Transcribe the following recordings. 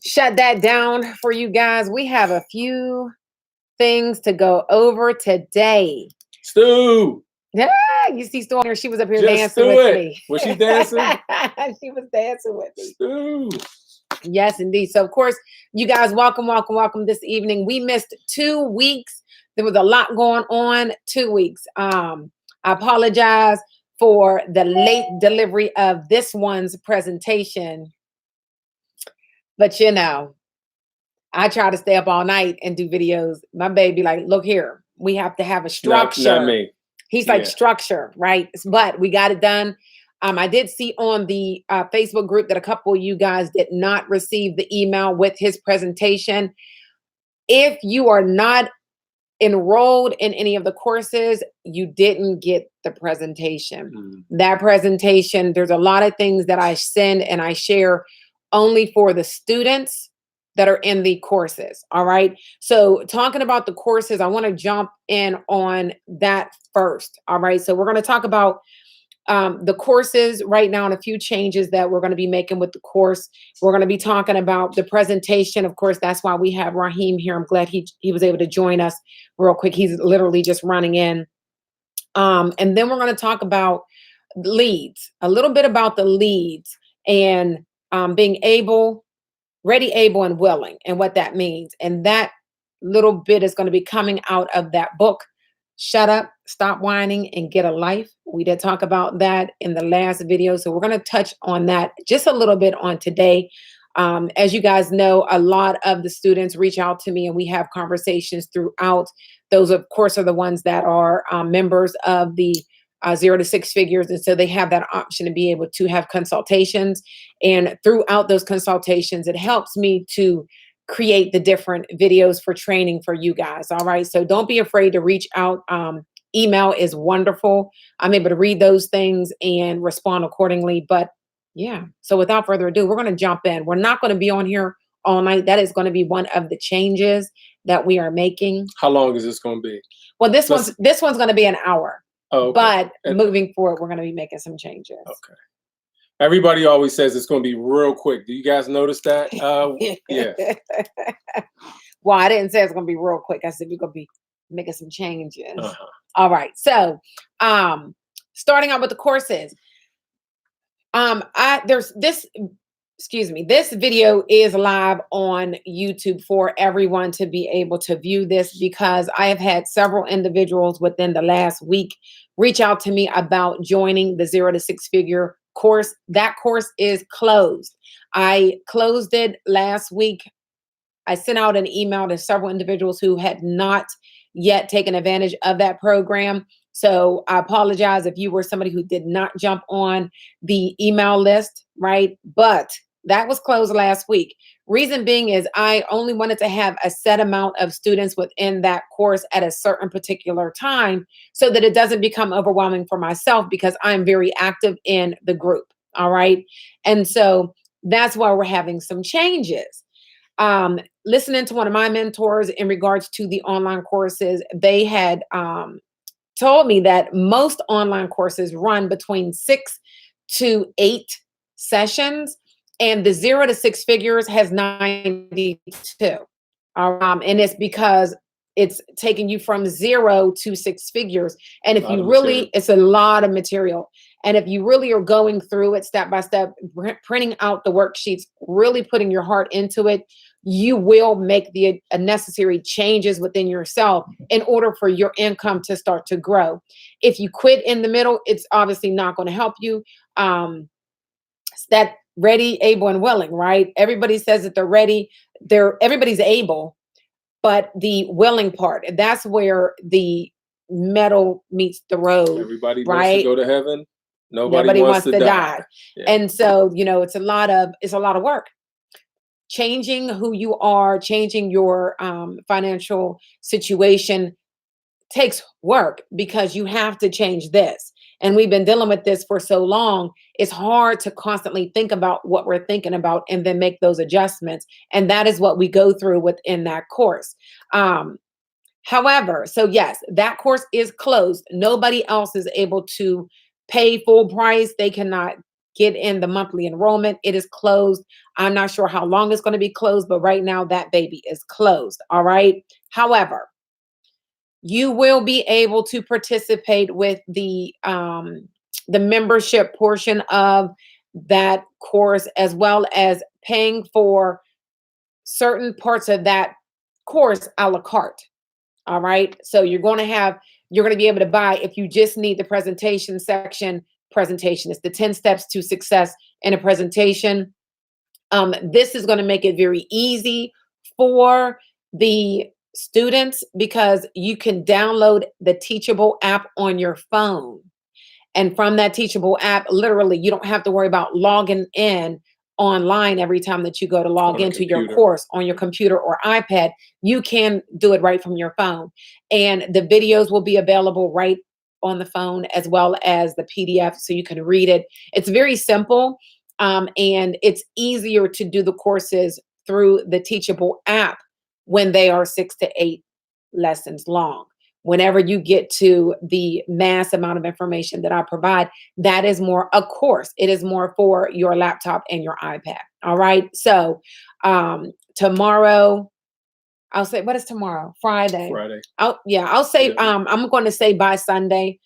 shut that down for you guys. We have a few things to go over today. Stu. Yeah, you see Stu here. She was up here Just dancing do with it. me. Was she dancing? She was dancing with me. Stu. Yes, indeed. So, of course, you guys, welcome this evening. We missed 2 weeks. There was a lot going on. 2 weeks. I apologize for the late delivery of this one's presentation, but I try to stay up all night and do videos. My baby, like, look here, we have to have a structure. Not me. He's like, structure, right? But we got it done. I did see on the Facebook group that a couple of you guys did not receive the email with his presentation. If you are not enrolled in any of the courses, you didn't get the presentation. That presentation, there's a lot of things that I send and I share only for the students that are in the courses. All right. So talking about the courses, I want to jump in on that first. All right. So we're going to talk about the courses right now and a few changes that we're going to be making with the course. We're going to be talking about the presentation. Of course, that's why we have Raheem here. I'm glad he was able to join us real quick. He's literally just running in. And then we're going to talk about leads, a little bit about the leads and being ready, able, and willing, and what that means. And that little bit is going to be coming out of that book, Shut Up, Stop Whining, and Get a Life. We did talk about that in the last video. So we're going to touch on that just a little bit on today. As you guys know, a lot of the students reach out to me and we have conversations throughout. Those, of course, are the ones that are members of the 0 to 6 figures. And so they have that option to be able to have consultations. And throughout those consultations, it helps me to create the different videos for training for you guys. All right. So don't be afraid to reach out. Email is wonderful. I'm able to read those things and respond accordingly. But yeah, so without further ado, we're going to jump in. We're not going to be on here all night. That is going to be one of the changes that we are making. How long is this going to be? Well, this one's going to be an hour. Oh, okay. But moving forward, we're going to be making some changes. Okay. Everybody always says it's going to be real quick. Do you guys notice that? Yeah. Well, I didn't say it's going to be real quick. I said we're going to be making some changes. All right. So, starting out with the courses. This video is live on YouTube for everyone to be able to view this, because I have had several individuals within the last week reach out to me about joining the 0 to 6 figure course. That course is closed. I closed it last week. I sent out an email to several individuals who had not yet taken advantage of that program. So I apologize if you were somebody who did not jump on the email list, right? But that was closed last week. Reason being is I only wanted to have a set amount of students within that course at a certain particular time so that it doesn't become overwhelming for myself, because I'm very active in the group. All right. And so that's why we're having some changes. Listening to one of my mentors in regards to the online courses, they had told me that most online courses run between 6 to 8 sessions, and the 0 to 6 figures has 92. And it's because it's taking you from 0 to 6 figures. And if you really, it's a lot of material. And if you really are going through it step by step, printing out the worksheets, really putting your heart into it, you will make the necessary changes within yourself in order for your income to start to grow. If you quit in the middle, it's obviously not going to help you. That ready, able, and willing, right? Everybody says that they're ready. Everybody's able, but the willing part, that's where the metal meets the road. Everybody right? wants to go to heaven. Nobody wants to die. Yeah. And so, it's a lot of work. Changing who you are, changing your financial situation takes work, because you have to change this. And we've been dealing with this for so long. It's hard to constantly think about what we're thinking about and then make those adjustments. And that is what we go through within that course. However, so yes, that course is closed. Nobody else is able to pay full price. They cannot get in the monthly enrollment. It is closed. I'm not sure how long it's going to be closed, but right now that baby is closed. All right. However, you will be able to participate with the membership portion of that course, as well as paying for certain parts of that course a la carte. All right. So you're going to be able to buy, if you just need the presentation section, presentation. It's the 10 steps to success in a presentation. This is going to make it very easy for the students because you can download the Teachable app on your phone. And from that Teachable app, literally, you don't have to worry about logging in online every time that you go to log On a into your computer. course on your computer or iPad. You can do it right from your phone. And the videos will be available right on the phone, as well as the PDF, so you can read it. It's very simple. And it's easier to do the courses through the Teachable app when they are 6 to 8 lessons long. Whenever you get to the mass amount of information that I provide, that is more a course. It is more for your laptop and your iPad. All right. So tomorrow, I'll say, what is tomorrow? Friday. Friday. I'll say, Yeah. I'm going to say by Sunday,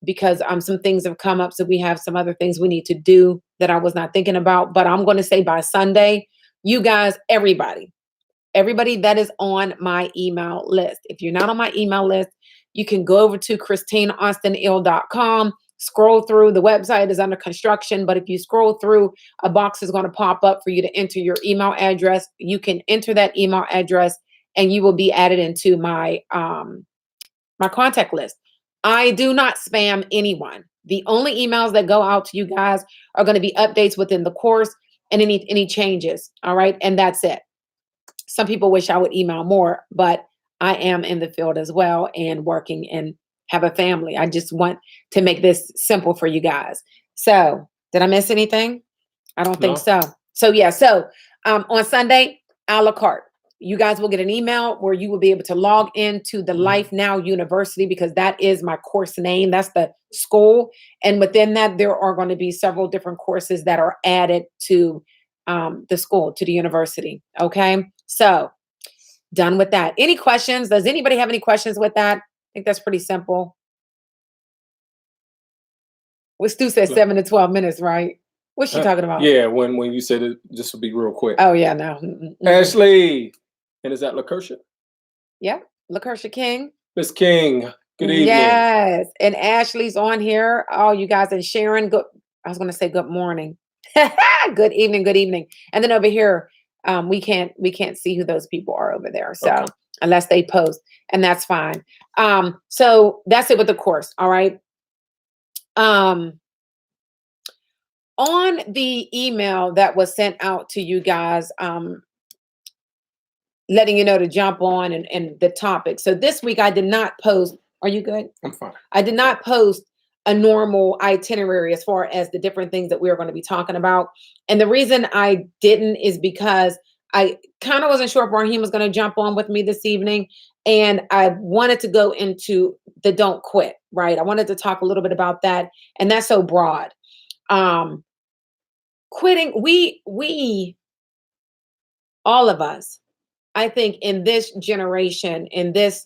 because some things have come up. So we have some other things we need to do that I was not thinking about. But I'm going to say by Sunday, you guys, everybody that is on my email list. If you're not on my email list, you can go over to ChristineAustinIll.com, scroll through. The website is under construction, but if you scroll through, a box is going to pop up for you to enter your email address. You can enter that email address and you will be added into my my contact list. I do not spam anyone. The only emails that go out to you guys are going to be updates within the course and any changes. All right. And that's it. Some people wish I would email more, but I am in the field as well and working and have a family. I just want to make this simple for you guys. So, did I miss anything? I don't think No. so. So, yeah. So, on Sunday, a la carte, you guys will get an email where you will be able to log into the Life Now University, because that is my course name. That's the school. And within that, there are going to be several different courses that are added to the school, to the university. Okay. So, done with that. Any questions? Does anybody have any questions with that? I think that's pretty simple. What Stu said, 7 to 12 minutes, right? What's she talking about? Yeah, when you said it, this will be real quick. Oh, yeah, no. Ashley, and is that LaKersha? Yep. LaKersha King. Miss King, good evening. Yes. And Ashley's on here. Oh, you guys, and Sharon, I was going to say good morning. Good evening, good evening. And then over here, we can't see who those people are over there. So Okay. unless they post, and that's fine. So that's it with the course. All right. On the email that was sent out to you guys, letting you know to jump on and the topic. So this week I did not post. Are you good? I'm fine. I did not post a normal itinerary as far as the different things that we are going to be talking about. And the reason I didn't is because I kind of wasn't sure if Raheem was going to jump on with me this evening. And I wanted to go into the don't quit, right? I wanted to talk a little bit about that. And that's so broad. Quitting, we, all of us, I think in this generation, in this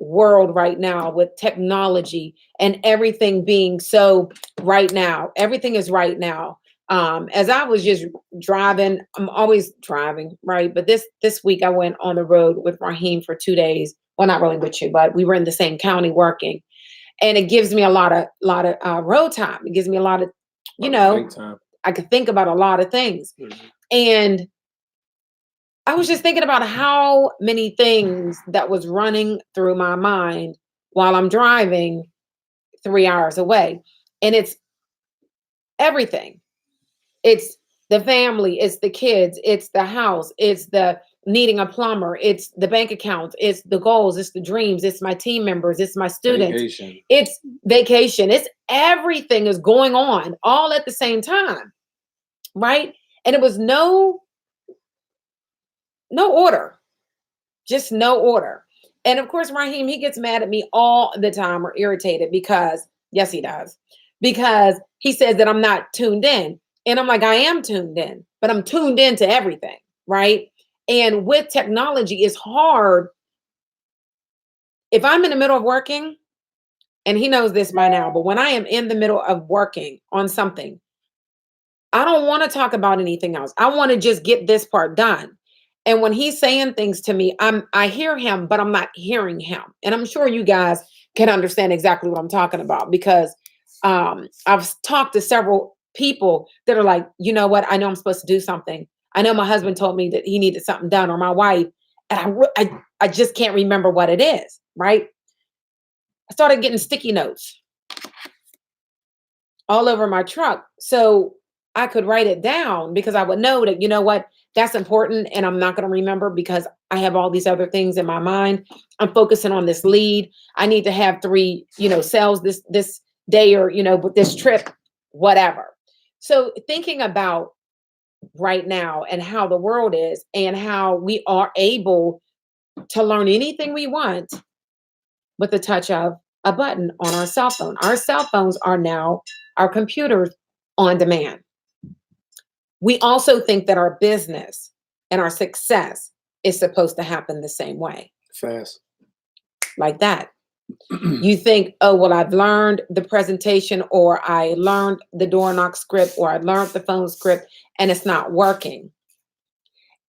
world right now with technology and everything being so right now, everything is right now. As I was just driving, I'm always driving, right? But this week I went on the road with Raheem for 2 days. Well, not really with you, but we were in the same county working, and it gives me a lot of road time. It gives me a lot of, Time. I could think about a lot of things, and I was just thinking about how many things that was running through my mind while I'm driving 3 hours away. And it's everything. It's the family, it's the kids, it's the house, it's the needing a plumber, it's the bank accounts, it's the goals, it's the dreams, it's my team members, it's my students, Vacation. it's vacation, it's everything is going on all at the same time. Right. And it was no order. Just no order. And of course, Raheem, he gets mad at me all the time or irritated because, yes, he does, because he says that I'm not tuned in. And I'm like, I am tuned in, but I'm tuned into everything, right? And with technology, it's hard. If I'm in the middle of working, and he knows this by now, but when I am in the middle of working on something, I don't want to talk about anything else. I want to just get this part done. And when he's saying things to me, I hear him, but I'm not hearing him. And I'm sure you guys can understand exactly what I'm talking about because I've talked to several people that are like, you know what? I know I'm supposed to do something. I know my husband told me that he needed something done, or my wife, and I just can't remember what it is. Right? I started getting sticky notes all over my truck. So I could write it down because I would know that, you know what, that's important. And I'm not going to remember because I have all these other things in my mind. I'm focusing on this lead. I need to have 3, sales this day or, with this trip, whatever. So thinking about right now and how the world is and how we are able to learn anything we want with the touch of a button on our cell phone. Our cell phones are now our computers on demand. We also think that our business and our success is supposed to happen the same way. Fast. Like that. You think, oh, well, I've learned the presentation, or I learned the door knock script, or I learned the phone script, and it's not working.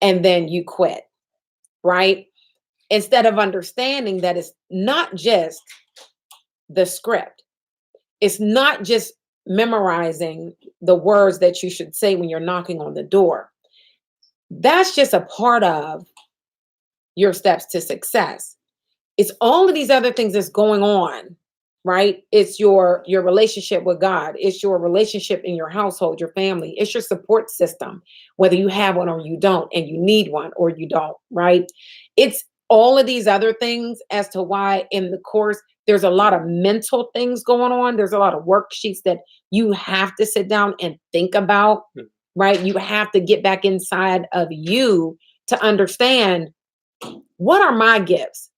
And then you quit, right? Instead of understanding that it's not just the script. It's not just memorizing the words that you should say when you're knocking on the door. That's just a part of your steps to success. It's all of these other things that's going on, right? It's your relationship with God. It's your relationship in your household, your family. It's your support system, whether you have one or you don't, and you need one or you don't, right? It's all of these other things as to why in the course there's a lot of mental things going on. There's a lot of worksheets that you have to sit down and think about, right? You have to get back inside of you to understand, what are my gifts?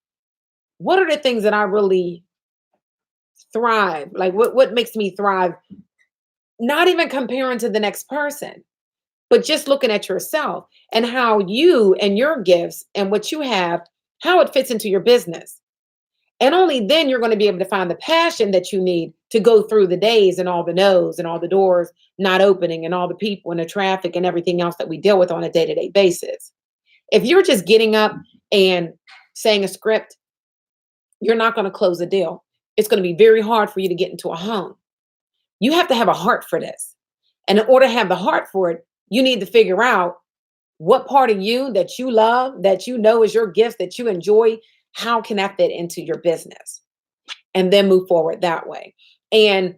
What are the things that I really thrive? Like what makes me thrive? Not even comparing to the next person, but just looking at yourself and how you and your gifts and what you have, how it fits into your business. And only then you're going to be able to find the passion that you need to go through the days and all the no's and all the doors not opening and all the people and the traffic and everything else that we deal with on a day-to-day basis. If you're just getting up and saying a script, you're not going to close a deal. It's going to be very hard for you to get into a home. You have to have a heart for this. And in order to have the heart for it, you need to figure out what part of you that you love, that you know is your gift, that you enjoy, how can that fit into your business? And then move forward that way. And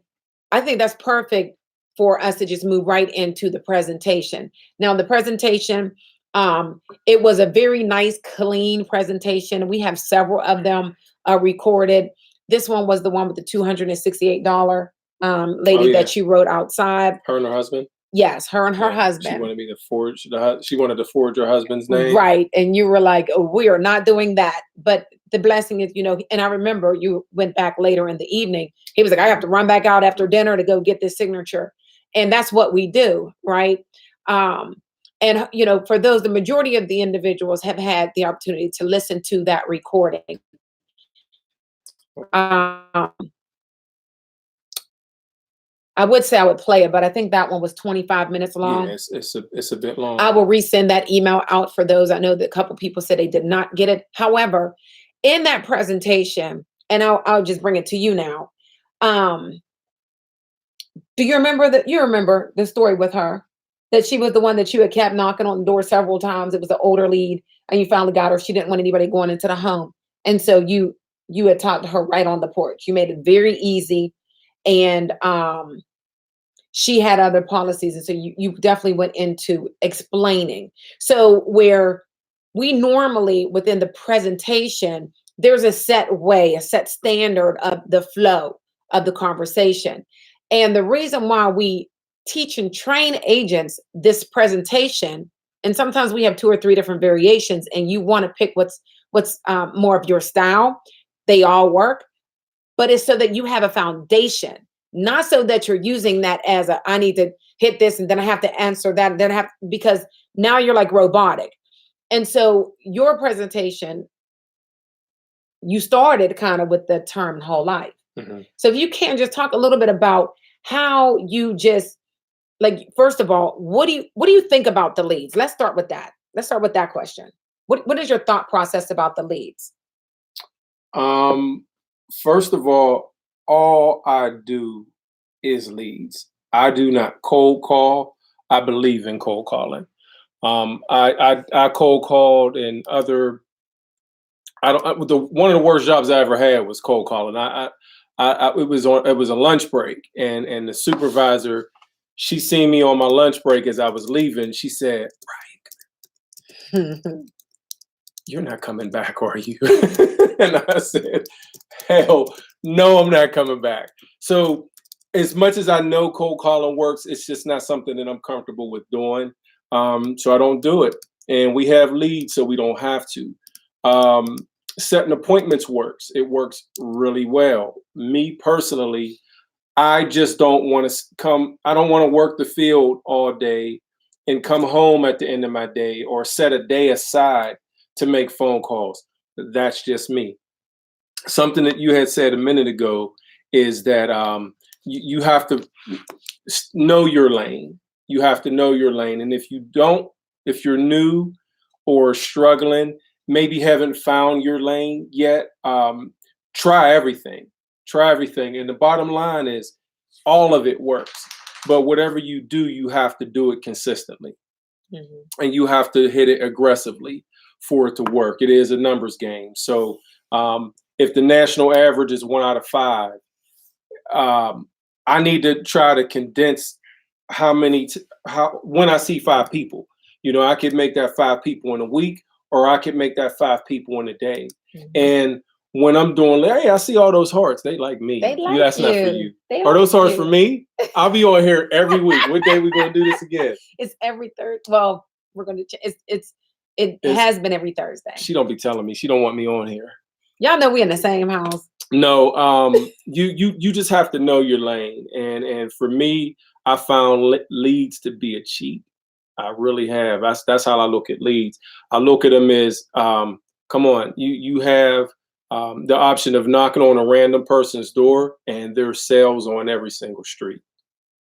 I think that's perfect for us to just move right into the presentation. Now, the presentation, it was a very nice, clean presentation. We have several of them recorded. This one was the one with the $268 lady that you wrote outside. Her and her husband? Yes, her and her husband. She wanted me to forge she wanted to forge her husband's name. Right. And you were like, oh, we are not doing that. But the blessing is, and I remember you went back later in the evening. He was like, I have to run back out after dinner to go get this signature. And that's what we do, right? And for those, the majority of the individuals have had the opportunity to listen to that recording. I would say I would play it, but I think that one was 25 minutes long. Yeah, it's a bit long. I will resend that email out for those. I know that a couple people said they did not get it. However, in that presentation, and I'll just bring it to you now. Do you remember the story with her? That she was the one that you had kept knocking on the door several times. It was an older lead, and you finally got her. She didn't want anybody going into the home. And so you had talked to her right on the porch. You made it very easy. And she had other policies. And so you definitely went into explaining. So where we normally, within the presentation, there's a set way, a set standard of the flow of the conversation. And the reason why we teach and train agents this presentation, and sometimes we have 2 or 3 different variations, and you want to pick what's more of your style. They all work, but it's so that you have a foundation. Not so that you're using that as I need to hit this, and then I have to answer that, and then I have, because now you're like robotic. And so your presentation, you started kind of with the term whole life. Mhm. So if you can just talk a little bit about how you just, like, first of all, what do you think about the leads? Let's start with that. Let's start with that question. What is your thought process about the leads? Um, First of all I do is leads. I do not cold call. I believe in cold calling. I cold called and other. I don't. One of the worst jobs I ever had was cold calling. It was a lunch break, and the supervisor, she seen me on my lunch break as I was leaving. She said, "You're not coming back, are you?" And I said, "Hell, no, I'm not coming back." So, as much as I know cold calling works, it's just not something that I'm comfortable with doing. So I don't do it. And we have leads, so we don't have to. Um, Setting appointments works. It works really well. Me personally, I just don't want to come. I don't want to work the field all day and come home at the end of my day or set a day aside to make phone calls. That's just me. Something that you had said a minute ago is that you have to know your lane. You have to know your lane. And if you don't, if you're new or struggling, maybe haven't found your lane yet, try everything. Try everything. And the bottom line is all of it works. But whatever you do, you have to do it consistently. Mhm. And you have to hit it aggressively for it to work. It is a numbers game. So if the national average is 1 out of 5, um, I need to try to condense how when I see 5 people. I could make that 5 people in a week, or I could make that 5 people in a day. Mhm. And when I'm doing, hey, I see all those hearts. They like They me. like That's not for you. you. They Are like those hearts for you. me? I'll be on here every week. What day we gonna do this again? It's every third. Well, we're going to. It It's has been every Thursday. She don't be telling me. She don't want me on here. Y'all know we in the same house. No, you just have to know your lane, and for me, I found leads to be a cheat. I really have. That's how I look at leads. I look at them as, come on, you have the option of knocking on a random person's door, and there's sales on every single street.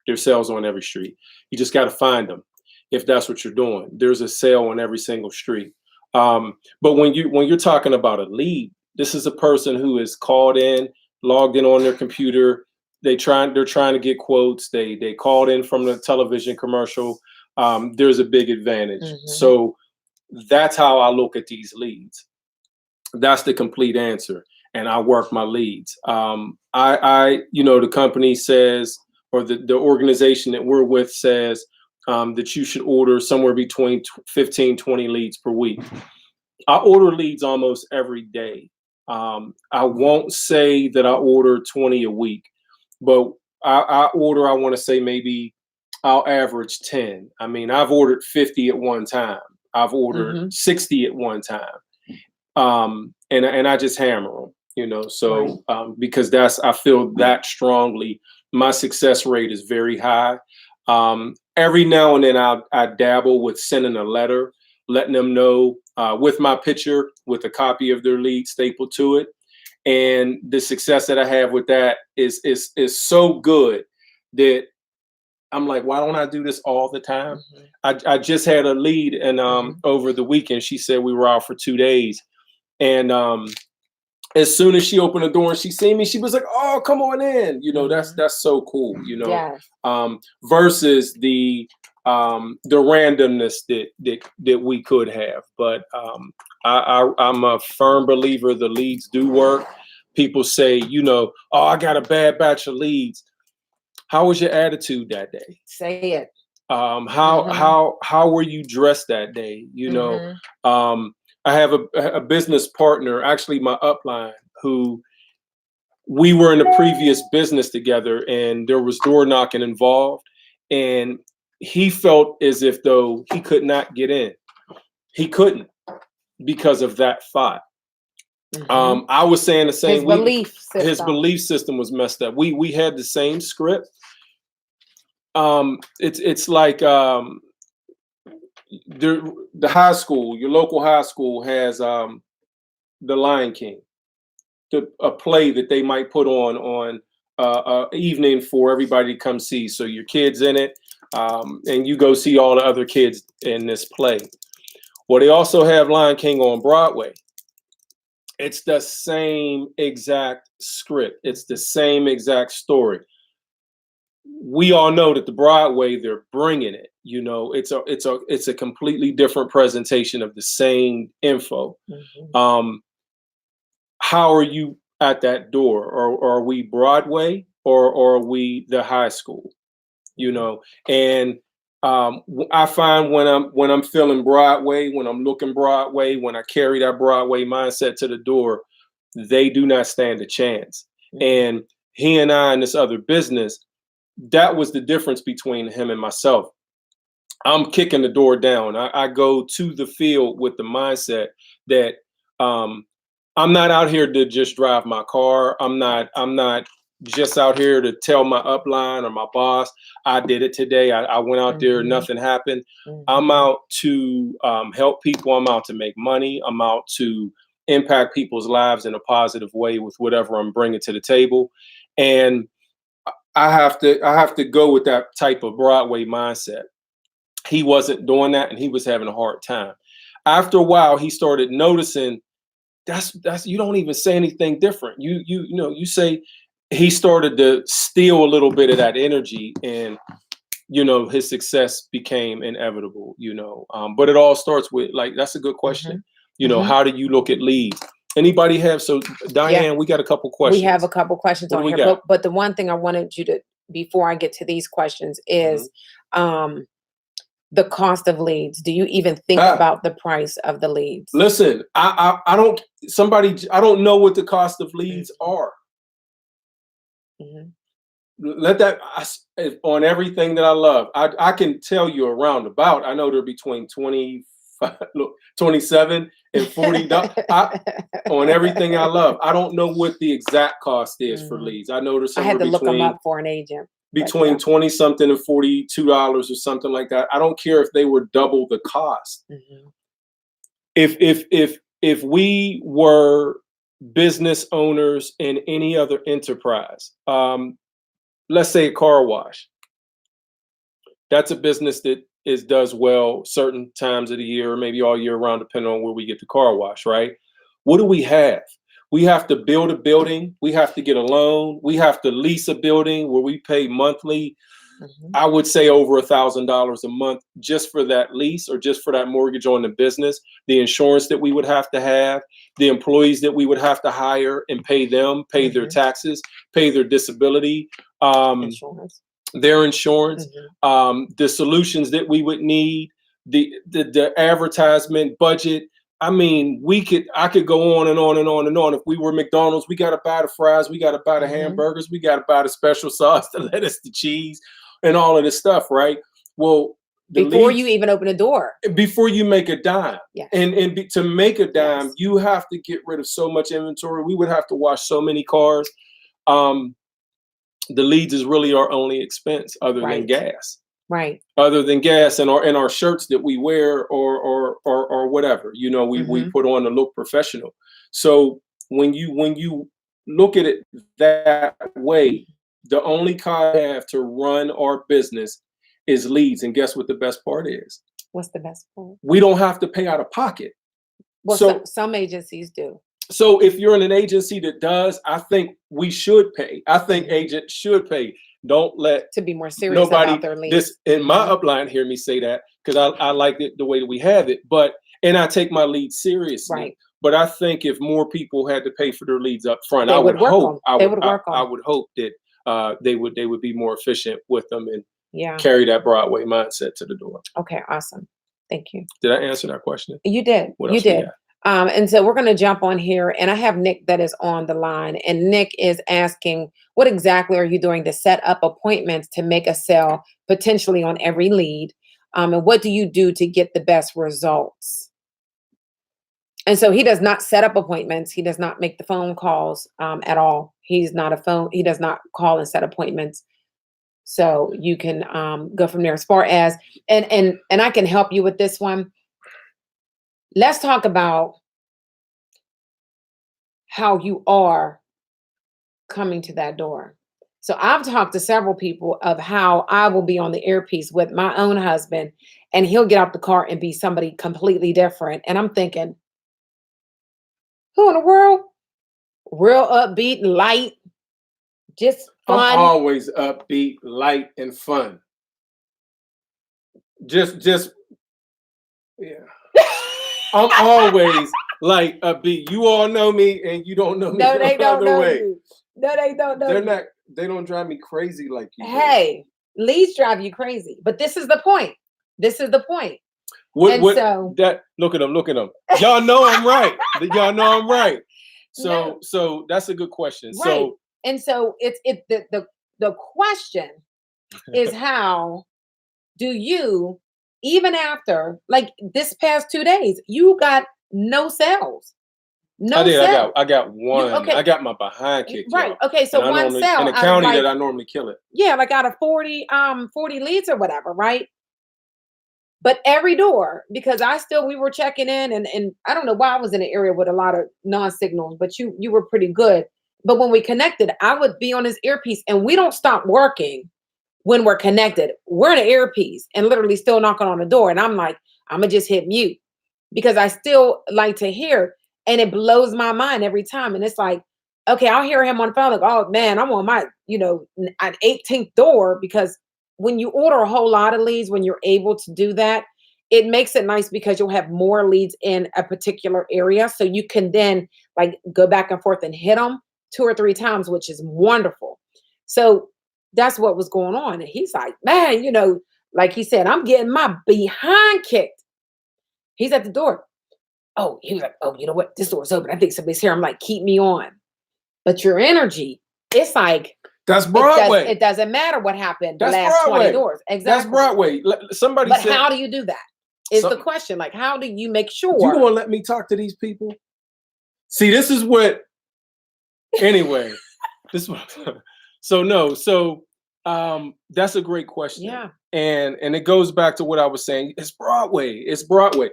There's sales on every street. You just got to find them. If that's what you're doing, there's a sale on every single street. But when you're talking about a lead, this is a person who is called in, logged in on their computer. They're trying to get quotes. They called in from the television commercial. There's a big advantage. Mhm. So that's how I look at these leads. That's the complete answer. And I work my leads. The company says, or the organization that we're with says, that you should order somewhere between 15, 20 leads per week. I order leads almost every day. I won't say that I order 20 a week, but I want to say maybe I'll average 10. I mean, I've ordered 50 at one time. I've ordered Mhm. 60 at one time. And I just hammer them, Right. so because I feel that strongly. My success rate is very high. Every now and then I dabble with sending a letter, letting them know with my picture, with a copy of their lead stapled to it. And the success that I have with that is so good that I'm like, why don't I do this all the time? Mhm. I just had a lead, and Mhm. over the weekend, she said we were out for 2 days. And as soon as she opened the door and she seen me, she was like, "Oh, come on in." Mhm. That's so cool. Yes. Versus the randomness that we could have. But I'm a firm believer the leads do work. People say, "Oh, I got a bad batch of leads." How was your attitude that day? Say it. Mhm. How were you dressed that day? Mhm. Um, I have a business partner, actually my upline, who we were in a previous business together, and there was door knocking involved, and he felt as if though he could not get in. He couldn't because of that thought. Mhm. I was saying the His same. belief His system. belief system was messed up. We had the same script. It's like the high school, your local high school has the Lion King, a play that they might put on evening for everybody to come see. So your kids in it, and you go see all the other kids in this play. Well, they also have Lion King on Broadway. It's the same exact script. It's the same exact story. We all know that the Broadway, they're bringing it. It's a completely different presentation of the same info. Um, how are you at that door? Or are we Broadway, or are we the high school? And I find when I'm feeling Broadway, when I'm looking Broadway, when I carry that Broadway mindset to the door, they do not stand a chance. And he and I in this other business, that was the difference between him and myself. I'm kicking the door down. I go to the field with the mindset that I'm not out here to just drive my car. I'm not just out here to tell my upline or my boss, I did it today. I went out there, nothing happened. I'm out to help people. I'm out to make money. I'm out to impact people's lives in a positive way with whatever I'm bringing to the table. And I have to go with that type of Broadway mindset. He wasn't doing that, and he was having a hard time. After a while, he started noticing that's you don't even say anything different. You say. He started to steal a little bit of that energy, and his success became inevitable. But it all starts with, like, that's a good question. How do you look at leads? Anybody have? So Diane, we got a couple questions. We have a couple questions on here, but the one thing I wanted you to, before I get to these questions, is the cost of leads. Do you even think about the price of the leads? Listen, I don't. I don't know what the cost of leads are. Let that on everything that I love. I can tell you a roundabout. I know they're between 27 and $40 on everything I love. I don't know what the exact cost is for leads. I know there's somewhere I had to look them up for an agent. Between 20 something and $42 or something like that. I don't care if they were double the cost. If we were business owners in any other enterprise, let's say a car wash, that's a business that does well certain times of the year, or maybe all year round, depending on where we get the car wash, right? What do we have? We have to build a building. We have to get a loan. We have to lease a building where we pay monthly. I would say over $1,000 a month just for that lease, or just for that mortgage on the business, the insurance that we would have to have, the employees that we would have to hire and pay them, pay their taxes, pay their disability, their insurance, the solutions that we would need, the advertisement budget. I mean, I could go on and on and on and on. If we were McDonald's, we got to buy the fries, we got to buy the hamburgers, we got to buy the special sauce, the lettuce, the cheese, and all of this stuff, right? Well, before you even open a door, before you make a dime, to make a dime, you have to get rid of so much inventory. We would have to wash so many cars. The leads is really our only expense other than gas. Right. Other than gas and our shirts that we wear, or whatever, we put on to look professional. So when you look at it that way, the only cost I have to run our business is leads. And guess what the best part is? What's the best part? We don't have to pay out of pocket. Well, so some agencies do. So if you're in an agency that does, I think we should pay. I think agents should pay. Don't let to be more serious about their leads. This in my upline hear me say that, because I like it the way that we have it. And I take my leads seriously. Right. But I think if more people had to pay for their leads up front, I would hope that they would be more efficient with them and carry that Broadway mindset to the door. Okay, awesome. Thank you. Did I answer that question? You did. You did. And so we're going to jump on here, and I have Nick that is on the line, and Nick is asking, what exactly are you doing to set up appointments to make a sale potentially on every lead? And what do you do to get the best results? And so he does not set up appointments. He does not make the phone calls at all. He does not call and set appointments. So you can go from there. As far as and I can help you with this one. Let's talk about how you are coming to that door. So I've talked to several people of how I will be on the earpiece with my own husband, and he'll get out the car and be somebody completely different. And I'm thinking, who in the world? Real upbeat, light, just I'm fun. always upbeat, light, and fun. Just yeah. I'm always like upbeat. You all know me, and you don't know me No, no they don't other know way. you. No, they don't know They're you. not. They don't drive me crazy like you do. Hey, leads drive you crazy. But this is the point. This is the point. What? And What? so, That? Look at them. Look at them. Y'all know I'm right. Y'all know I'm right. no, So that's a good question. right. So And so the question is, how do you, even after like this past 2 days, you got no sales. I No did. sales. I got You one. I okay, got my behind kicked, right. y'all. Okay, And so I one normally in sale a out of county like, that I normally kill it. yeah, like out of 40 leads or whatever, right? But every door, because we were checking in, and I don't know why I was in an area with a lot of non-signals, but you were pretty good. But when we connected, I would be on his earpiece, and we don't stop working when we're connected. We're in an earpiece and literally still knocking on the door. And I'm like, I'm gonna just hit mute because I still like to hear. And it blows my mind every time. And it's like, okay, I'll hear him on the phone, like, oh man, I'm on my, an 18th door, because when you order a whole lot of leads, when you're able to do that, it makes it nice because you'll have more leads in a particular area. So you can then like go back and forth and hit them 2 or 3 times, which is wonderful. So that's what was going on. And he's like, man, like he said, I'm getting my behind kicked. He's at the door. Oh, he was like, oh, you know what? This door's open. I think somebody's here. I'm like, keep me on. But your energy, it's like, That's Broadway. it doesn't matter what happened the That's last 20 Broadway. doors. That's Exactly. Broadway. Somebody But said, how do you do that? Is the some- question. Like, how do you make "You sure? gonna let me talk to these people?" See, this is what. Anyway, this is what. So no, so that's a great question. Yeah. And it goes back to what I was saying. It's Broadway. It's Broadway.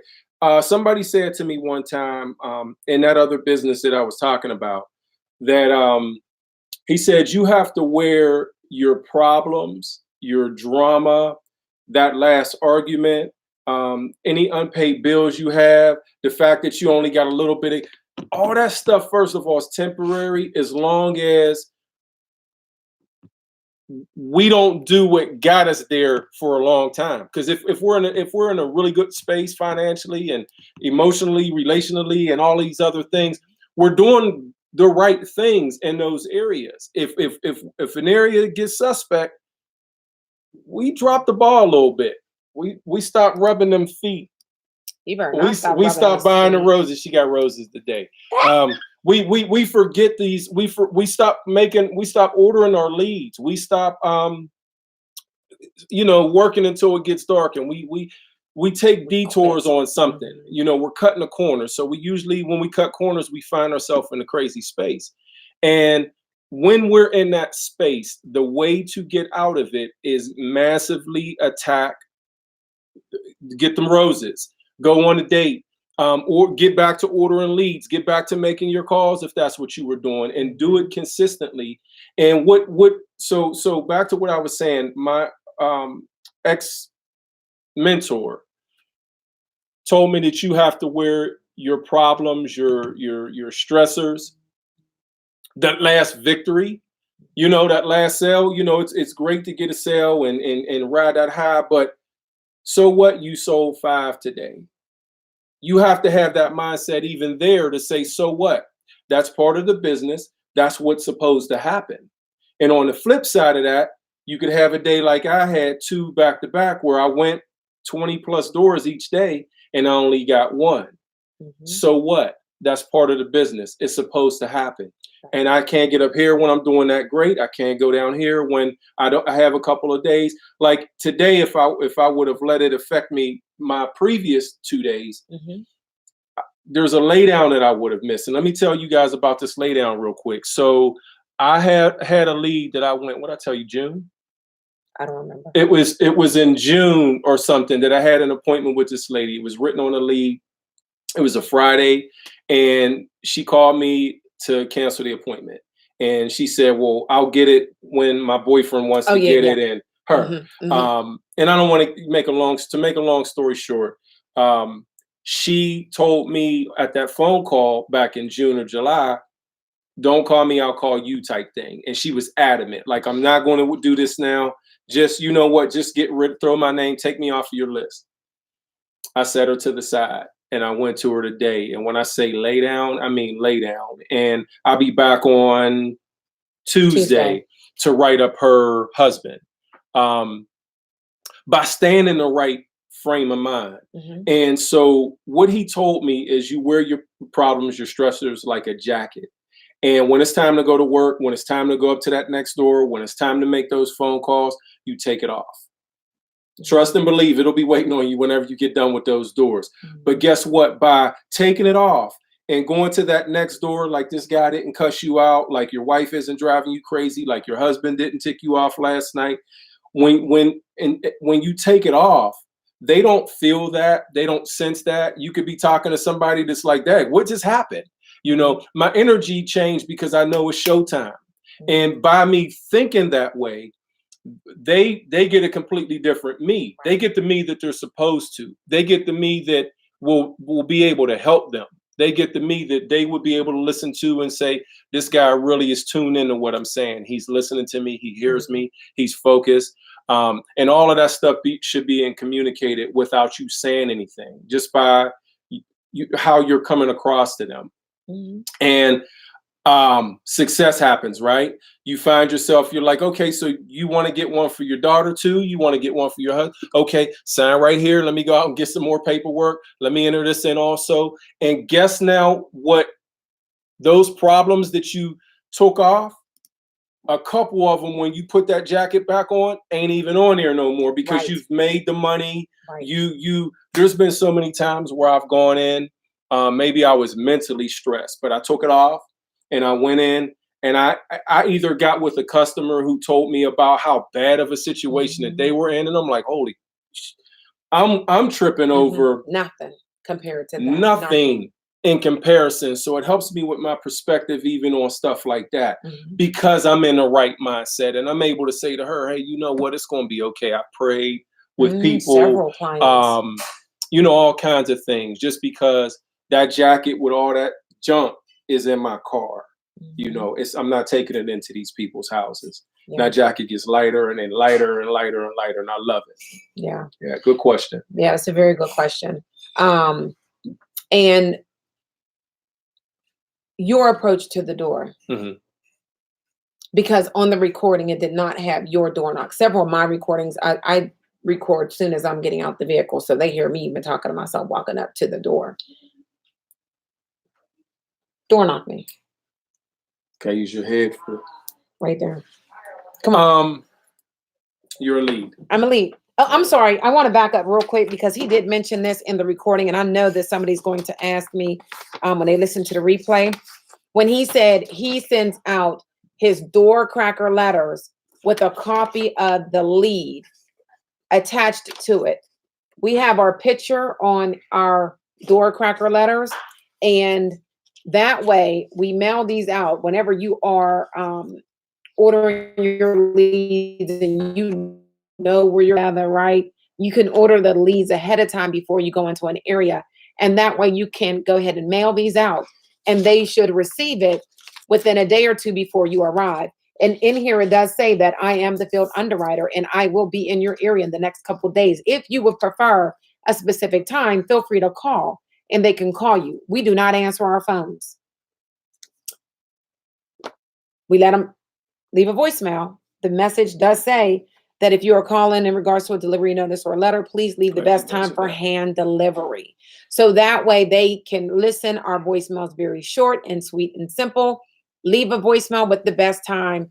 Somebody said to me one time in that other business that I was talking about that he said you have to wear your problems, your drama, that last argument, any unpaid bills you have, the fact that you only got a little bit of all that stuff. First of all, is temporary as long as we don't do what got us there for a long time. Because if we're in a really good space financially and emotionally, relationally, and all these other things, we're doing the right things in those areas. If an area gets suspect, we drop the ball a little bit. We stop rubbing them feet. You better We not stop we rubbing stop those buying the feet. roses. She got roses today. We forget these. We stop ordering our leads. We stop working until it gets dark, and we take detours on something. We're cutting a corner. So we usually, when we cut corners, we find ourselves in a crazy space. And when we're in that space, the way to get out of it is massively attack, get them roses, go on a date, or get back to ordering leads, get back to making your calls if that's what you were doing, and do it consistently. And so back to what I was saying, my ex mentor told me that you have to wear your problems, your stressors, that last victory, that last sale. It's great to get a sale and ride that high, but so what? You sold 5 today. You have to have that mindset even there to say, so what? That's part of the business. That's what's supposed to happen. And on the flip side of that, you could have a day like I had 2 back to back where I went 20 plus doors each day and I only got 1. Mhm. So what? That's part of the business. It's supposed to happen. And I can't get up here when I'm doing that great. I can't go down here when I have a couple of days. Like today, if I would have let it affect me my previous 2 days, Mhm. there's a laydown that I would have missed. And let me tell you guys about this laydown real quick. So I had a lead that I went, what did I tell you, June? I don't remember. It was in June or something that I had an appointment with this lady. It was written on a lead. It was a Friday, and she called me to cancel the appointment. And she said, "Well, I'll get it when my boyfriend wants Oh, to yeah, get yeah. it." And her, and I don't want to make a long story short. She told me at that phone call back in June or July, "Don't call me, I'll call you," type thing. And she was adamant, like, "I'm not going to do this now. Just, you know what? Just throw my name, take me off of your list." I set her to the side and I went to her today. And when I say lay down, I mean lay down. And I'll be back on Tuesday to write up her husband, by staying in the right frame of mind. And so what he told me is you wear your problems, your stressors like a jacket. And when it's time to go to work, when it's time to go up to that next door, when it's time to make those phone calls, you take it off. Trust and believe it'll be waiting on you whenever you get done with those doors. But guess what? By taking it off and going to that next door, like this guy didn't cuss you out, like your wife isn't driving you crazy, like your husband didn't tick you off last night. When you take it off, they don't feel that, they don't sense that. You could be talking to somebody that's like, "Dad, what just happened?" My energy changed because I know it's showtime. And by me thinking that way, they get a completely different me. They get the me that they're supposed to. They get the me that will be able to help them. They get the me that they would be able to listen to and say, "This guy really is tuned into what I'm saying. He's listening to me. He hears me. He's focused." And all of that stuff should be communicated without you saying anything, just by how you're coming across to them. And success happens, right? You find yourself, you're like, okay, so you want to get one for your daughter too? You want to get one for your husband? Okay, sign right here. Let me go out and get some more paperwork. Let me enter this in also. And guess now what? Those problems that you took off, a couple of them, when you put that jacket back on, ain't even on there no more because you've made the money. There's been so many times where I've gone in, maybe I was mentally stressed, but I took it off and I went in and I either got with a customer who told me about how bad of a situation that they were in, and I'm like, holy, I'm tripping over nothing compared to that. Nothing in comparison. So it helps me with my perspective even on stuff like that, because I'm in the right mindset and I'm able to say to her, "Hey, you know what? It's going to be okay. I prayed with people, several clients, all kinds of things, just because that jacket with all that junk is in my car. I'm not taking it into these people's houses. That jacket gets lighter and then lighter and lighter and lighter, and I love it." Yeah, good question. Yeah, it's a very good question. And your approach to the door, because on the recording it did not have your door knock. Several of my recordings, I record as soon as I'm getting out the vehicle, so they hear me even talking to myself walking up to the door. Door knock me. Okay, use your head for right there. Come on. You're a lead. I'm a lead. Oh, I'm sorry. I want to back up real quick because he did mention this in the recording, and I know that somebody's going to ask me when they listen to the replay. When he said he sends out his door cracker letters with a copy of the lead attached to it. We have our picture on our door cracker letters, and that way we mail these out whenever you are ordering your leads and you know where you're at, right? You can order the leads ahead of time before you go into an area. And that way you can go ahead and mail these out, and they should receive it within a day or two before you arrive. And in here, it does say that I am the field underwriter and I will be in your area in the next couple of days. If you would prefer a specific time, feel free to call and they can call you. We do not answer our phones. We let them leave a voicemail. The message does say that if you are calling in regards to a delivery notice or a letter, please leave the best time for hand delivery. So that way they can listen. Our voicemail is very short and sweet and simple. Leave a voicemail with the best time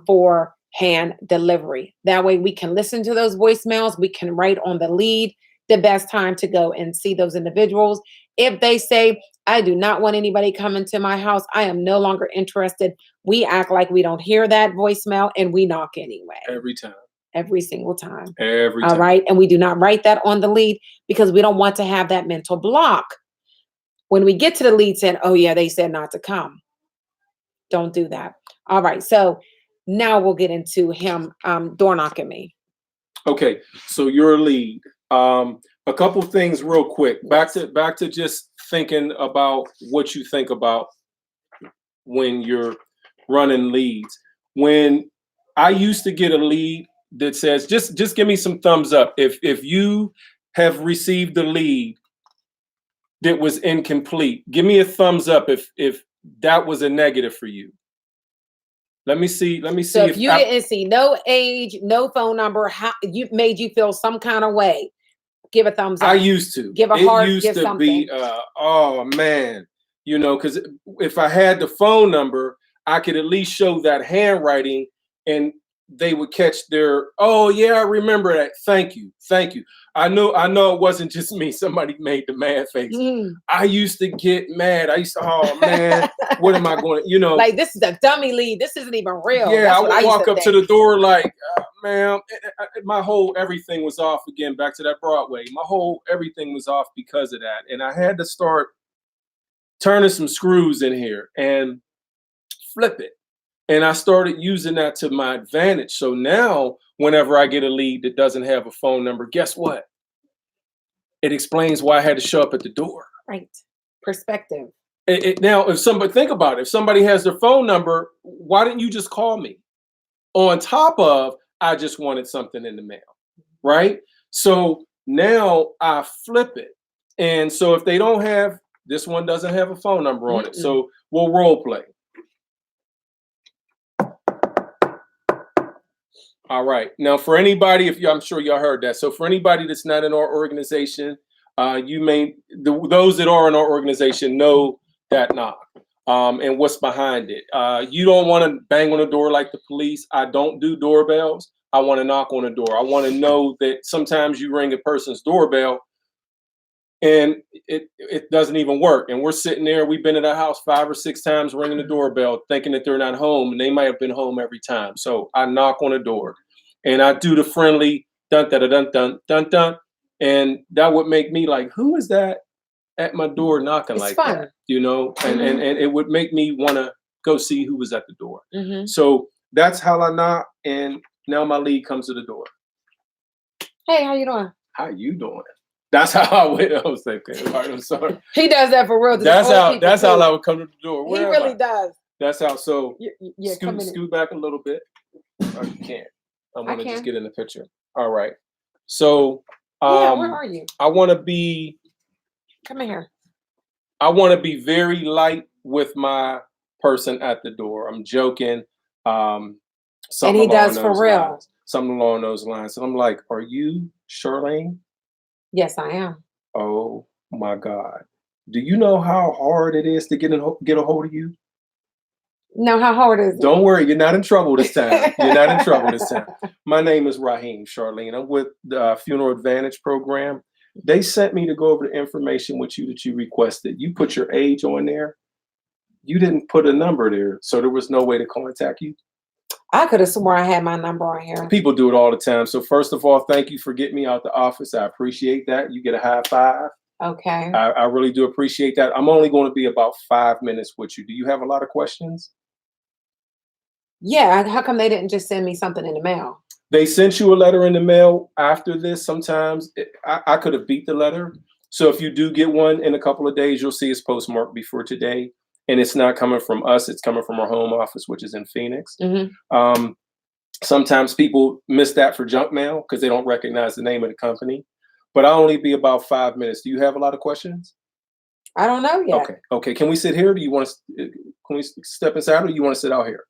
for hand delivery. That way we can listen to those voicemails. We can write on the lead the best time to go and see those individuals. If they say, "I do not want anybody coming to my house, I am no longer interested," we act like we don't hear that voicemail and we knock anyway. Every time. every single time. Every All time. right. And we do not write that on the lead because we don't want to have that mental block. When we get to the lead saying, oh, yeah, they said not to come. Don't do that. All right. So now we'll get into him door knocking me. Okay. So you're a lead. A couple things real quick. Back to just thinking about what you think about when you're running leads. When I used to get a lead that says, just give me some thumbs up if you have received the lead that was incomplete. Give me a thumbs up if that was a negative for you. Let me see. So if you didn't see no age, no phone number, how you made you feel some kind of way, give a thumbs up. I used to. Give a heart. It used give to something. be, oh man, because if I had the phone number, I could at least show that handwriting, and they would catch their, oh yeah, I remember that. Thank you. I know it wasn't just me. Somebody made the mad face. I used to get mad. I used to, oh man, what am I going to, like this is a dummy lead. This isn't even real. Yeah, That's I would what walk up to the door like, ma'am, my whole everything was off again. Back to that Broadway. My whole everything was off because of that, and I had to start turning some screws in here and flip it. And I started using that to my advantage. So now, whenever I get a lead that doesn't have a phone number, guess what? It explains why I had to show up at the door. Right. Perspective. Now, if somebody, think about it. If somebody has their phone number, why didn't you just call me? On top of, I just wanted something in the mail, right? So now I flip it. And so if they don't have, this one doesn't have a phone number on it. So we'll role play. All right. Now, for anybody, I'm sure y'all heard that. So for anybody that's not in our organization, those that are in our organization know that knock and what's behind it. You don't want to bang on the door like the police. I don't do doorbells. I want to knock on the door. I want to know that sometimes you ring a person's doorbell and it doesn't even work. And we're sitting there. We've been in the house 5 or 6 times ringing the doorbell, thinking that they're not home, and they might have been home every time. So I knock on the door, and I do the friendly dun dun dun dun dun dun, and that would make me like, who is that at my door knocking like that? And it would make me want to go see who was at the door. So that's how I knock, and now my lead comes to the door. Hey, how you doing? How you doing? That's how I went. I was thinking, all right, I'm sorry. He does that for real. That's how I would come to the door. He really does. That's how. So yeah, scoot back a little bit. Oh, you can't. I want to just get in the picture. All right. So where are you? I want to be. Come in here. I want to be very light with my person at the door. I'm joking. And he does for real. Something along those lines. And I'm like, are you Charlene? Yes, I am. Oh my God. Do you know how hard it is to get a hold of you? No, how hard is it? Don't worry, you're not in trouble this time. My name is Raheem, Charlene. I'm with the Funeral Advantage program. They sent me to go over the information with you that you requested. You put your age on there. You didn't put a number there, so there was no way to contact you. I could have sworn I had my number on here. People do it all the time. So first of all, thank you for getting me out the office. I appreciate that. You get a high five. Okay. I really do appreciate that. I'm only going to be about 5 minutes with you. Do you have a lot of questions? Yeah. How come they didn't just send me something in the mail? They sent you a letter in the mail after this. Sometimes I could have beat the letter. So if you do get one in a couple of days, you'll see it's postmarked before today. And it's not coming from us. It's coming from our home office, which is in Phoenix. Sometimes people miss that for junk mail because they don't recognize the name of the company. But I'll only be about 5 minutes. Do you have a lot of questions? I don't know yet. Okay. Can we sit here? Do you want to? Can we step inside, or do you want to sit out here?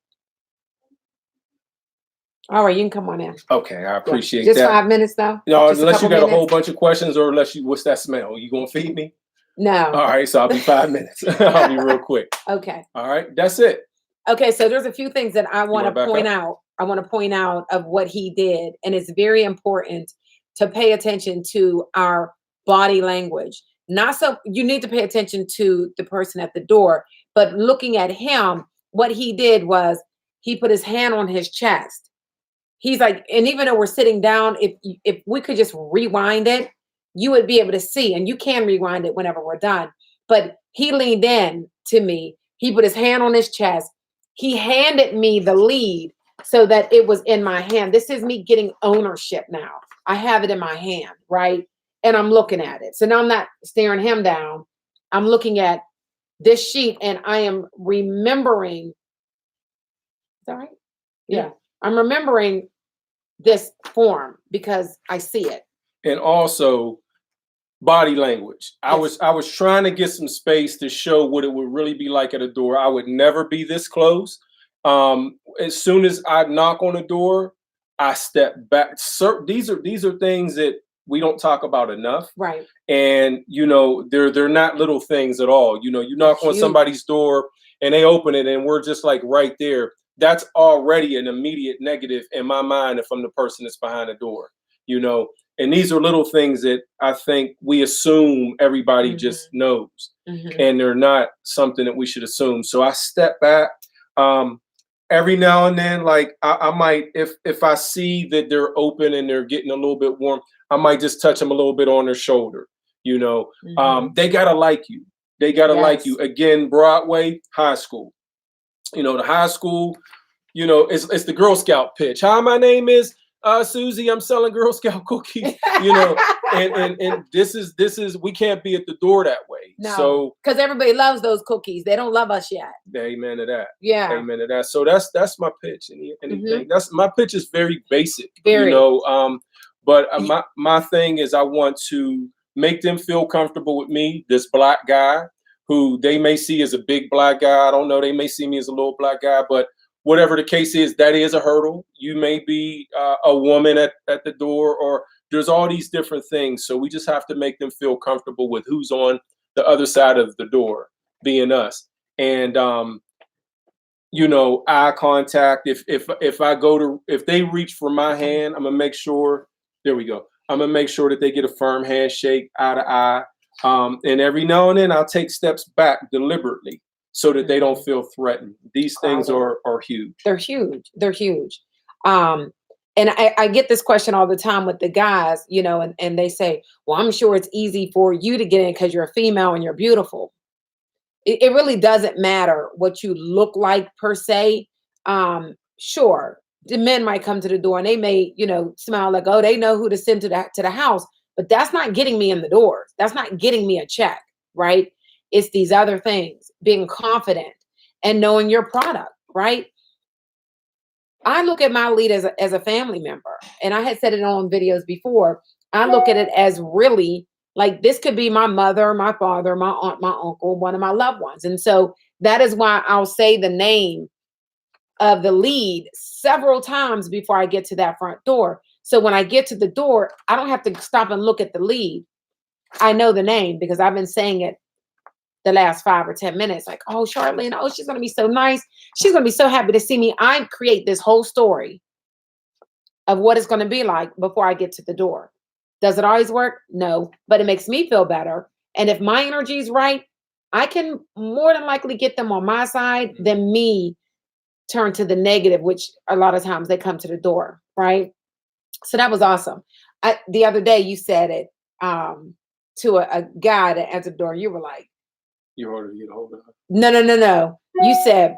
All right, you can come on in. Okay, I appreciate that. Just 5 minutes, though. No, unless you got a whole bunch of questions, or unless what's that smell? You gonna feed me? No. All right, so I'll be 5 minutes. I'll be real quick. Okay. All right, that's it. Okay, so there's a few things that I want to point out. I want to point out of what he did, and it's very important to pay attention to our body language. You need to pay attention to the person at the door, but looking at him, what he did was he put his hand on his chest. he's like, and even though we're sitting down, if we could just rewind it, you would be able to see, and you can rewind it whenever we're done. But he leaned in to me. He put his hand on his chest. He handed me the lead so that it was in my hand. This is me getting ownership now. I have it in my hand, right? And I'm looking at it. So now I'm not staring him down. I'm looking at this sheet and I am remembering. Is that right? Yeah. I'm remembering this form because I see it. And also body language. I was trying to get some space to show what it would really be like at a door. I would never be this close. As soon as I knock on the door, I step back. These are things that we don't talk about enough. Right. And they're not little things at all. You knock on somebody's door and they open it and we're just like right there. That's already an immediate negative in my mind if I'm the person that's behind the door. And these are little things that I think we assume everybody just knows, and they're not something that we should assume. So I step back. Every now and then, like I might, if I see that they're open and they're getting a little bit warm, I might just touch them a little bit on their shoulder. They gotta like you. They gotta like you. Again, Broadway, high school. The high school, it's the Girl Scout pitch. Hi, my name is Susie. I'm selling Girl Scout cookies. And this is we can't be at the door that way. No, so because everybody loves those cookies. They don't love us yet. Amen to that. Yeah. Amen to that. So that's my pitch. Anything. That's my pitch is very basic. Very. But my thing is I want to make them feel comfortable with me, this Black guy, who they may see as a big Black guy. I don't know. They may see me as a little Black guy, but whatever the case is, that is a hurdle. You may be a woman at the door, or there's all these different things. So we just have to make them feel comfortable with who's on the other side of the door, being us. And eye contact. If they reach for my hand, I'm gonna make sure. There we go. I'm gonna make sure that they get a firm handshake, eye to eye. And every now and then, I'll take steps back deliberately so that they don't feel threatened. These things are huge. They're huge. They're huge. And I get this question all the time with the guys, and they say, well, I'm sure it's easy for you to get in because you're a female and you're beautiful. It really doesn't matter what you look like per se. Sure, the men might come to the door and they may, smile like, oh, they know who to send to the house, but that's not getting me in the door. That's not getting me a check, right? It's these other things, being confident and knowing your product, right? I look at my lead as a family member, and I had said it on videos before. I look at it as really like this could be my mother, my father, my aunt, my uncle, one of my loved ones. And so that is why I'll say the name of the lead several times before I get to that front door. So when I get to the door, I don't have to stop and look at the lead. I know the name because I've been saying it the last 5 or 10 minutes. Like, oh, Charlene, oh, she's going to be so nice. She's going to be so happy to see me. I create this whole story of what it's going to be like before I get to the door. Does it always work? No, but it makes me feel better. And if my energy is right, I can more than likely get them on my side than me turn to the negative, which a lot of times they come to the door, right? So that was awesome. The other day you said it to a guy that answered the door. You were like, you ordered to get a hold of her. No. You said,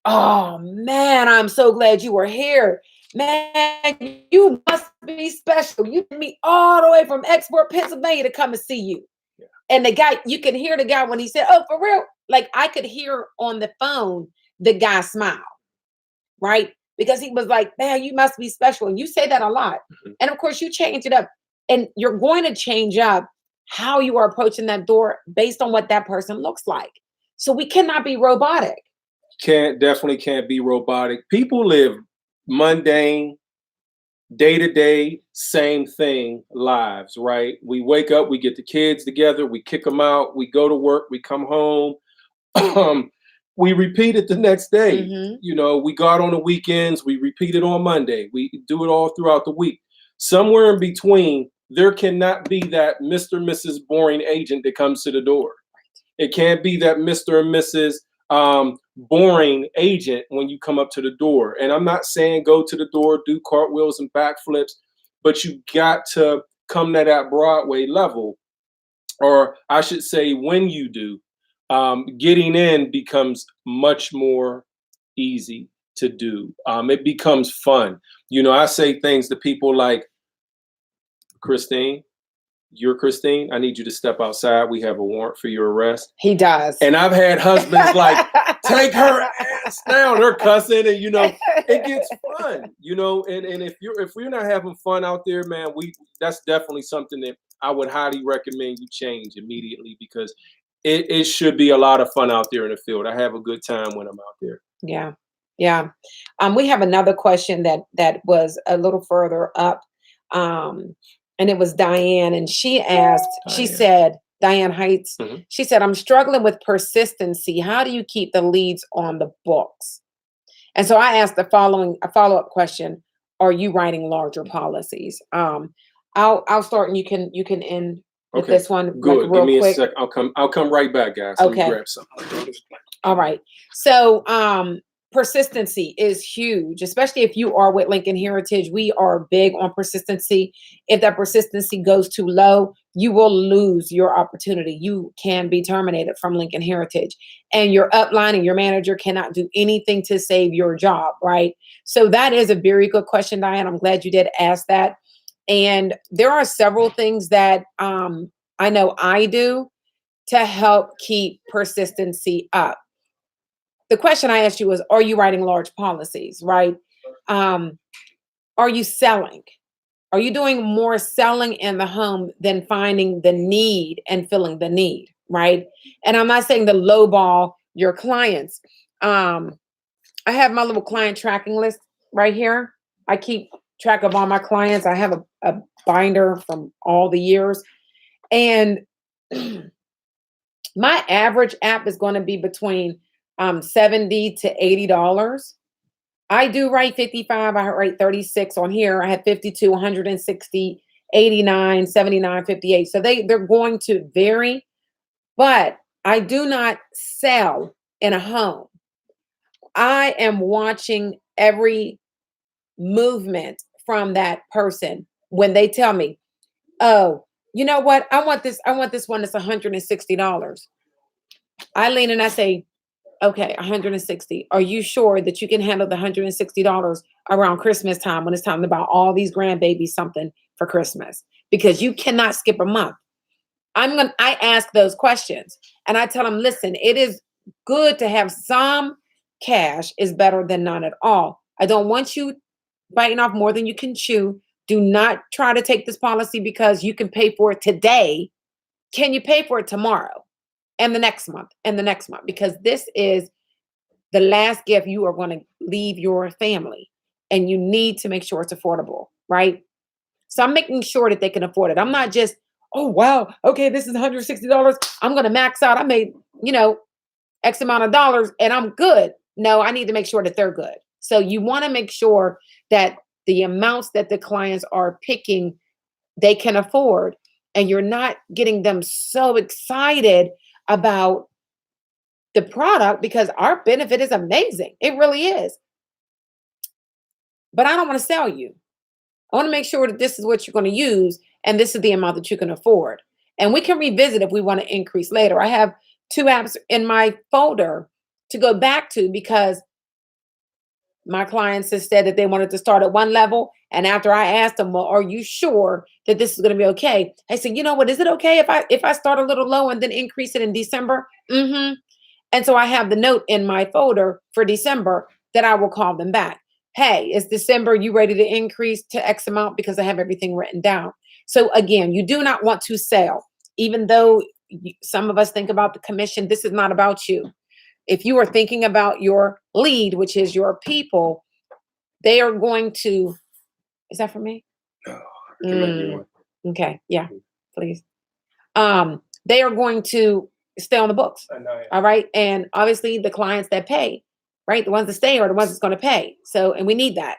oh man, I'm so glad you were here. Man, you must be special. You took me all the way from Export, Pennsylvania to come and see you. Yeah. And the guy, you can hear the guy when he said, oh, for real? Like I could hear on the phone, the guy smile, right? Because he was like, man, you must be special. And you say that a lot. Mm-hmm. And of course you change it up, and you're going to change up how you are approaching that door based on what that person looks like. So we cannot be robotic. Definitely can't be robotic. People live mundane, day-to-day, same thing lives, right? We wake up, we get the kids together, we kick them out, we go to work, we come home. We repeat it the next day. Mm-hmm. We go out on the weekends, we repeat it on Monday. We do it all throughout the week. Somewhere in between, there cannot be that Mr. and Mrs. boring agent that comes to the door. It can't be that Mr. and Mrs. boring agent when you come up to the door. And I'm not saying go to the door, do cartwheels and backflips, but you got to come to that Broadway level. Or I should say, when you do, getting in becomes much more easy to do. It becomes fun. I say things to people like, Christine, you're Christine. I need you to step outside. We have a warrant for your arrest. He does. And I've had husbands like, take her ass down. They're cussing, and it gets fun. And if we're not having fun out there, man, that's definitely something that I would highly recommend you change immediately, because it should be a lot of fun out there in the field. I have a good time when I'm out there. Yeah. Yeah. We have another question that was a little further up. And it was Diane, and she asked, she said, Diane Heights, she said, I'm struggling with persistency. How do you keep the leads on the books? And so I asked a follow-up question. Are you writing larger policies? I'll start, and you can end with this one. Good. Like, real Give me quick. a sec. I'll come right back, guys. Okay. Let me grab something. All right. So persistency is huge, especially if you are with Lincoln Heritage. We are big on persistency. If that persistency goes too low, you will lose your opportunity. You can be terminated from Lincoln Heritage, and your upline and your manager cannot do anything to save your job, right? So that is a very good question, Diane. I'm glad you did ask that. And there are several things that I know I do to help keep persistency up. The question I asked you was, are you writing large policies, right? Are you selling? Are you doing more selling in the home than finding the need and filling the need, right? And I'm not saying to lowball your clients. I have my little client tracking list right here. I keep track of all my clients. I have a binder from all the years. And my average app is going to be between $70 to $80. I do write 55. I write 36 on here. I have 52, 160, 89, 79, 58. So they're going to vary, but I do not sell in a home. I am watching every movement from that person when they tell me, oh, you know what? I want this one that's $160. I lean and I say, okay, 160. Are you sure that you can handle the $160 around Christmas time, when it's time to buy all these grandbabies something for Christmas? Because you cannot skip a month. I ask those questions, and I tell them, listen, it is good to have some cash, is better than none at all. I don't want you biting off more than you can chew. Do not try to take this policy because you can pay for it today. Can you pay for it tomorrow? And the next month, and the next month, because this is the last gift you are going to leave your family, and you need to make sure it's affordable, right? So I'm making sure that they can afford it. I'm not just, oh, wow, okay, this is $160. I'm going to max out. I made, X amount of dollars and I'm good. No, I need to make sure that they're good. So you want to make sure that the amounts that the clients are picking, they can afford, and you're not getting them so excited about the product, because our benefit is amazing. It really is. But I don't want to sell you. I want to make sure that this is what you're going to use, and this is the amount that you can afford. And we can revisit if we want to increase later. I have 2 apps in my folder to go back to, because my clients have said that they wanted to start at one level. And after I asked them, well, are you sure that this is going to be okay? I said, you know what, is it okay if I start a little low and then increase it in December? Mm-hmm. And so I have the note in my folder for December that I will call them back. Hey, it's December. You ready to increase to X amount? Because I have everything written down. So again, you do not want to sell. Even though some of us think about the commission, this is not about you. If you are thinking about your lead, which is your people, they are going to, is that for me? No, okay. Yeah, please. They are going to stay on the books. All right. And obviously the clients that pay, right? The ones that stay are the ones that's going to pay. So, and we need that.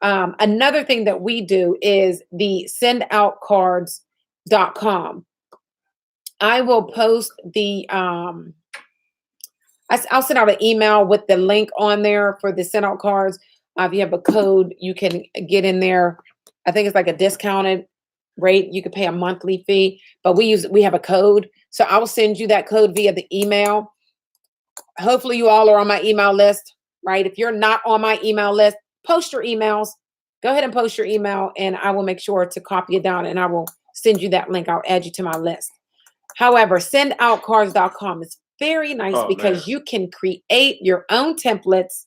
Another thing that we do is the sendoutcards.com. I will post the I'll send out an email with the link on there for the send out cards. If you have a code, you can get in there. I think it's like a discounted rate. You could pay a monthly fee, but we have a code. So I'll send you that code via the email. Hopefully you all are on my email list, right? If you're not on my email list, post your emails. Go ahead and post your email and I will make sure to copy it down and I will send you that link. I'll add you to my list. However, sendoutcards.com is very nice because you can create your own templates.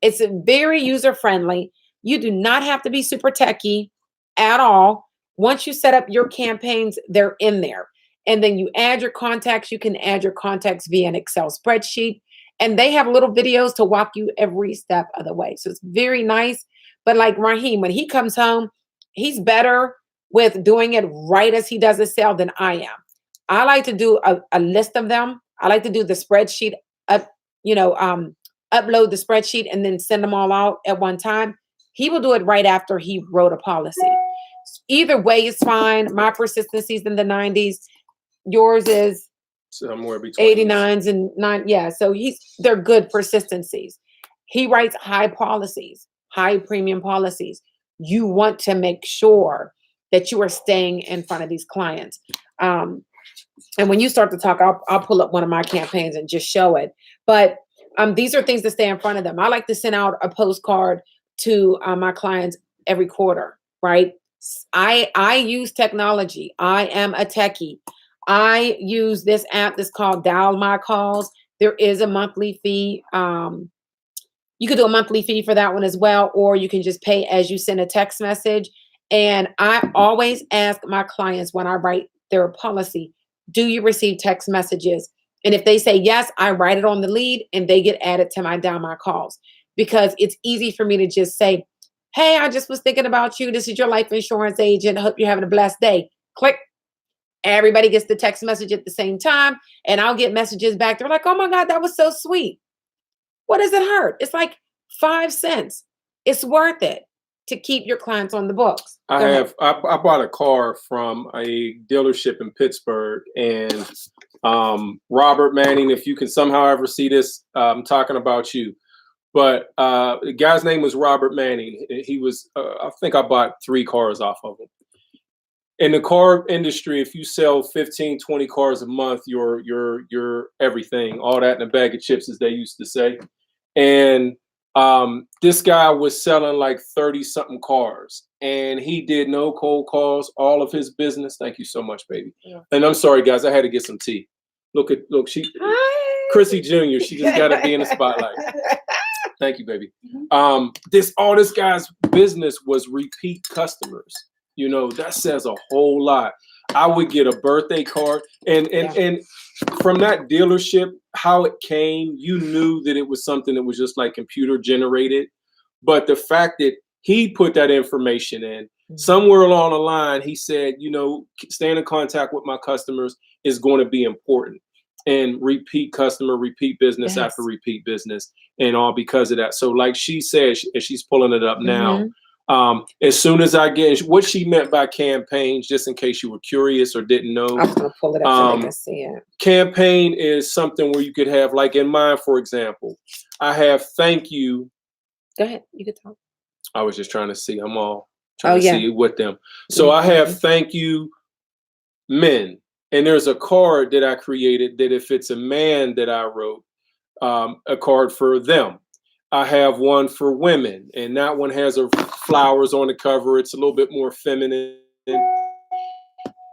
It's very user friendly. You do not have to be super techie at all. Once you set up your campaigns, they're in there. And then you add your contacts. You can add your contacts via an Excel spreadsheet. And they have little videos to walk you every step of the way. So it's very nice. But like Raheem, when he comes home, he's better with doing it right as he does a sale than I am. I like to do a list of them. I like to do the spreadsheet up, upload the spreadsheet and then send them all out at one time. He will do it right after he wrote a policy. Either way is fine. My persistency is in the 90s. Yours is somewhere between 89s and 9. Yeah, so they're good persistencies. He writes high policies, high premium policies. You want to make sure that you are staying in front of these clients. And when you start to talk, I'll pull up one of my campaigns and just show it. But these are things to stay in front of them. I like to send out a postcard to my clients every quarter, right? I use technology. I am a techie. I use this app that's called Dial My Calls. There is a monthly fee. You could do a monthly fee for that one as well, or you can just pay as you send a text message. And I always ask my clients when I write their policy, do you receive text messages? And if they say yes, I write it on the lead and they get added to my Dial My Calls, because it's easy for me to just say, hey, I just was thinking about you. This is your life insurance agent. I hope you're having a blessed day. Click. Everybody gets the text message at the same time. And I'll get messages back. They're like, oh my God, that was so sweet. What does it hurt? It's like 5 cents. It's worth it to keep your clients on the books. I bought a car from a dealership in Pittsburgh, and Robert Manning, if you can somehow ever see this, I'm talking about you. But the guy's name was Robert Manning. He was, I think I bought 3 cars off of him. In the car industry, if you sell 15, 20 cars a month, you're everything, all that in a bag of chips, as they used to say. And this guy was selling like 30 something cars, and he did no cold calls. All of his business. Thank you so much, baby. Yeah. And I'm sorry, guys, I had to get some tea. Look, Chrissy Jr. She just got to be in the spotlight. Thank you, baby. This guy's business was repeat customers. That says a whole lot. I would get a birthday card, and from that dealership, how it came, you knew that it was something that was just like computer generated. But the fact that he put that information in, somewhere along the line, he said, staying in contact with my customers is going to be important. And repeat customer, repeat business after repeat business, and all because of that. So like she said, she's pulling it up now. As soon as I get what she meant by campaigns, just in case you were curious or didn't know, I'm gonna pull it up so they can see it. Campaign is something where you could have, like in mine, for example, I have thank you. Go ahead, you can talk. I was just trying to see. I'm all trying to see with them. So I have thank you men, and there's a card that I created that if it's a man that I wrote, a card for them. I have one for women, and that one has flowers on the cover. It's a little bit more feminine.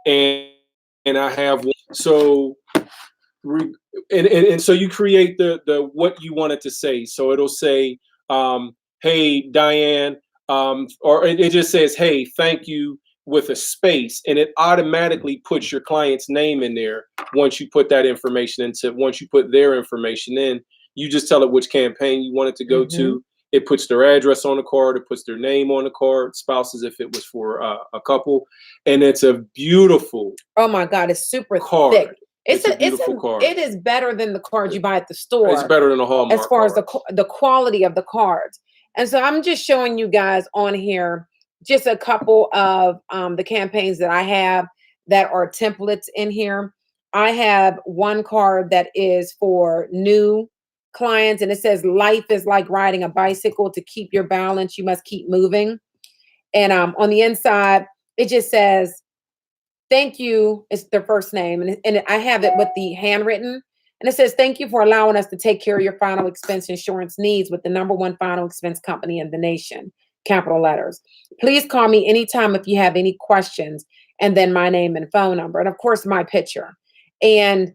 And I have one. So, and so you create the what you want it to say. So it'll say, hey, Diane, or it just says, hey, thank you, with a space, and it automatically puts your client's name in there once you put that information once you put their information in. You just tell it which campaign you want it to go to. It puts their address on the card. It puts their name on the card. Spouses, if it was for a couple, and it's a beautiful. Oh my God, it's super card. Thick. It's a beautiful card. It is better than the cards you buy at the store. It's better than a Hallmark as far card. as the quality of the cards. And so I'm just showing you guys on here just a couple of the campaigns that I have that are templates in here. I have one card that is for new clients, and it says life is like riding a bicycle. To keep your balance, you must keep moving. And on the inside, it just says, thank you. It's their first name. And I have it with the handwritten. And it says, thank you for allowing us to take care of your final expense insurance needs with the #1 final expense company in the nation. Capital letters. Please call me anytime if you have any questions. And then my name and phone number. And of course, my picture. And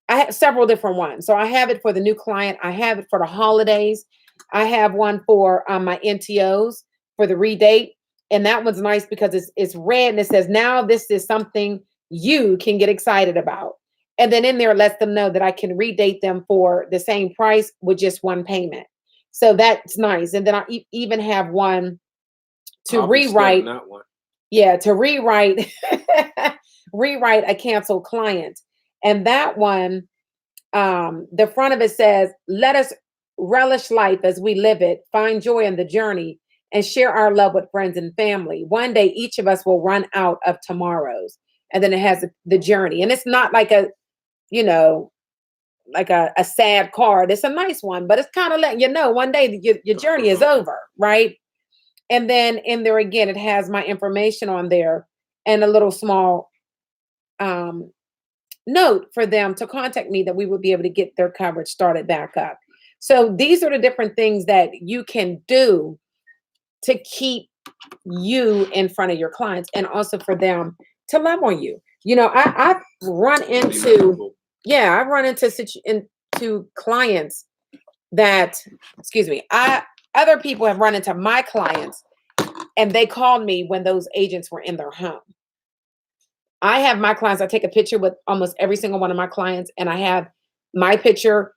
I have several different ones. So I have it for the new client. I have it for the holidays. I have one for my NTOs for the redate. And that one's nice because it's red and it says, now this is something you can get excited about. And then in there, it lets them know that I can redate them for the same price with just one payment. So that's nice. And then I even have one to rewrite. That one. Yeah, to rewrite, rewrite a canceled client. And that one, the front of it says, let us relish life as we live it, find joy in the journey, and share our love with friends and family. One day, each of us will run out of tomorrows. And then it has the journey. And it's not like a, like a sad card. It's a nice one, but it's kind of letting you know one day your journey is over, right? And then in there again, it has my information on there and a little small note for them to contact me that we would be able to get their coverage started back up. So these are the different things that you can do to keep you in front of your clients and also for them to love on you. I've run into, I've run into clients that, other people have run into my clients and they called me when those agents were in their home. I have my clients, I take a picture with almost every single one of my clients, and I have my picture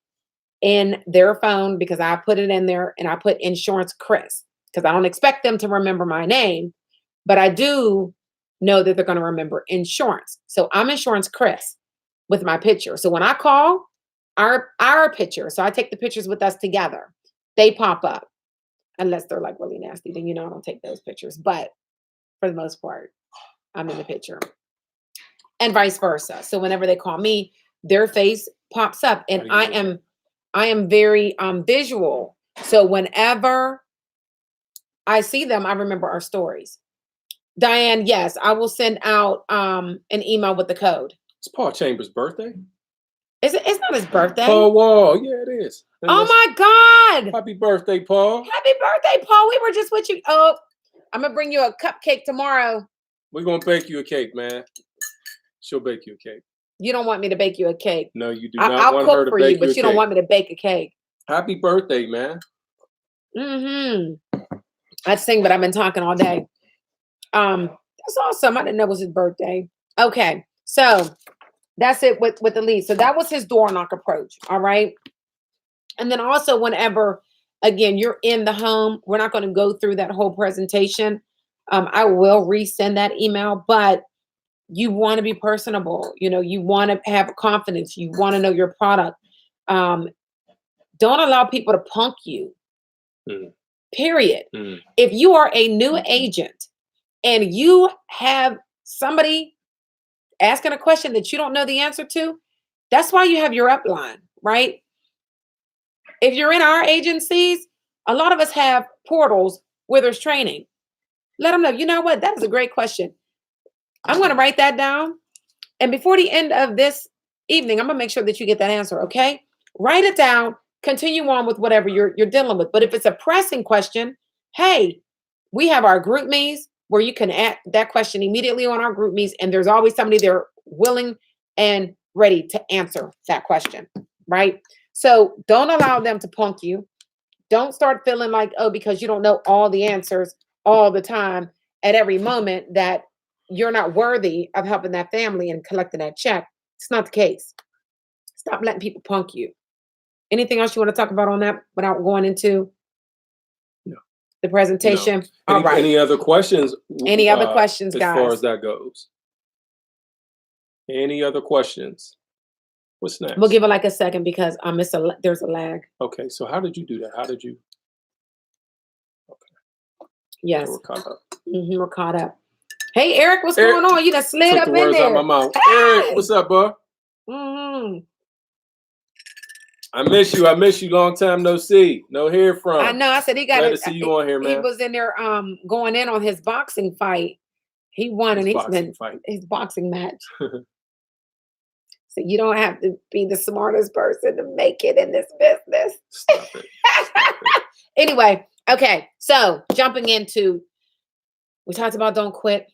in their phone because I put it in there and I put Insurance Chris because I don't expect them to remember my name, but I do know that they're going to remember insurance. So I'm Insurance Chris with my picture. So when I call, our picture, so I take the pictures with us together, they pop up. Unless they're like really nasty, then I don't take those pictures. But for the most part, I'm in the picture. And vice versa. So whenever they call me, their face pops up. And I am very visual. So whenever I see them, I remember our stories. Diane, yes, I will send out an email with the code. It's Paul Chambers' birthday. It's not his birthday. Paul Wall, yeah, it is. Oh my God. Happy birthday, Paul. Happy birthday, Paul. We were just with you. Oh, I'm going to bring you a cupcake tomorrow. We're going to bake you a cake, man. She'll bake you a cake. You don't want me to bake you a cake. No, you do not want her to bake you a cake. I'll cook for you, but you don't want me to bake a cake. Happy birthday, man. I'd sing, but I've been talking all day. That's awesome. I didn't know it was his birthday. Okay, so that's it with the lead. So that was his door knock approach. All right. And then also whenever, again, you're in the home, we're not going to go through that whole presentation. I will resend that email, but you want to be personable. You want to have confidence. You want to know your product. Don't allow people to punk you. Period. If you are a new agent and you have somebody asking a question that you don't know the answer to, that's why you have your upline, right? If you're in our agencies, a lot of us have portals where there's training. Let them know, you know what? That is a great question. I'm going to write that down. And before the end of this evening, I'm going to make sure that you get that answer, okay? Write it down. Continue on with whatever you're dealing with. But if it's a pressing question, hey, we have our group me's where you can add that question immediately on our group me's, and there's always somebody there willing and ready to answer that question, right? So don't allow them to punk you. Don't start feeling like, because you don't know all the answers all the time at every moment, that you're not worthy of helping that family and collecting that check. It's not the case. Stop letting people punk you. Anything else you want to talk about on that without going into the presentation? No. All right. Any other questions? Any other questions, guys? As far as that goes. Any other questions? What's next? We'll give it like a second because there's a lag. Okay, so how did you do that? Okay. Yes. So we're caught up. We're caught up. Hey, Eric, what's going on? You done slid up in there. Out my mouth. Hey! Eric, what's up, bro? I miss you. I miss you. Long time no see. No hear from. I know. I said he got Glad it. to see you on here, He man. was in there going in on his boxing fight. He won, and his boxing match. So you don't have to be the smartest person to make it in this business. Stop it. Stop it. Anyway, okay. So jumping into, we talked about don't quit.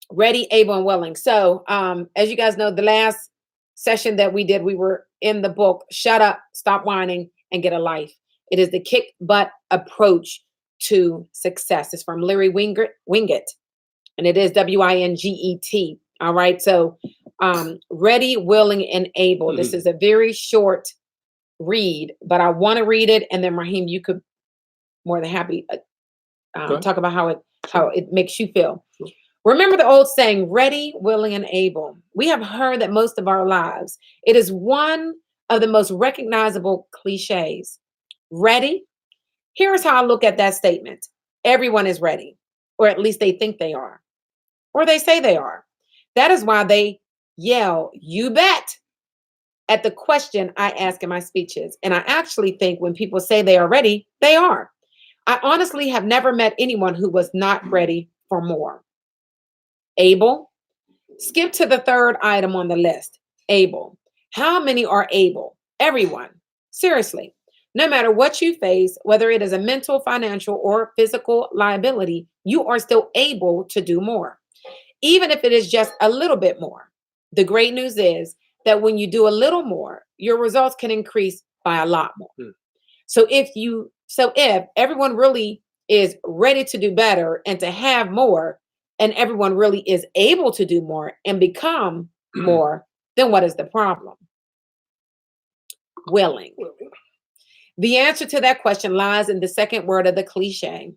Ready, able, and willing. So as you guys know, the last session that we did, we were in the book, Shut Up, Stop Whining, and Get a Life. It is the kick butt approach to success. It's from Larry Winget, and it is Winget. All right. So ready, willing, and able. Mm-hmm. This is a very short read, but I want to read it. And then Raheem, you could more than happy talk about how it makes you feel. Sure. Remember the old saying, ready, willing, and able. We have heard that most of our lives. It is one of the most recognizable cliches. Ready? Here's how I look at that statement. Everyone is ready, or at least they think they are, or they say they are. That is why they yell, "You bet," at the question I ask in my speeches. And I actually think when people say they are ready, they are. I honestly have never met anyone who was not ready for more. Able? Skip to the third item on the list. Able. How many are able? Everyone. Seriously. No matter what you face, whether it is a mental, financial, or physical liability, you are still able to do more, even if it is just a little bit more. The great news is that when you do a little more, your results can increase by a lot more. So if everyone really is ready to do better and to have more, and everyone really is able to do more and become more, then what is the problem? Willing. The answer to that question lies in the second word of the cliche,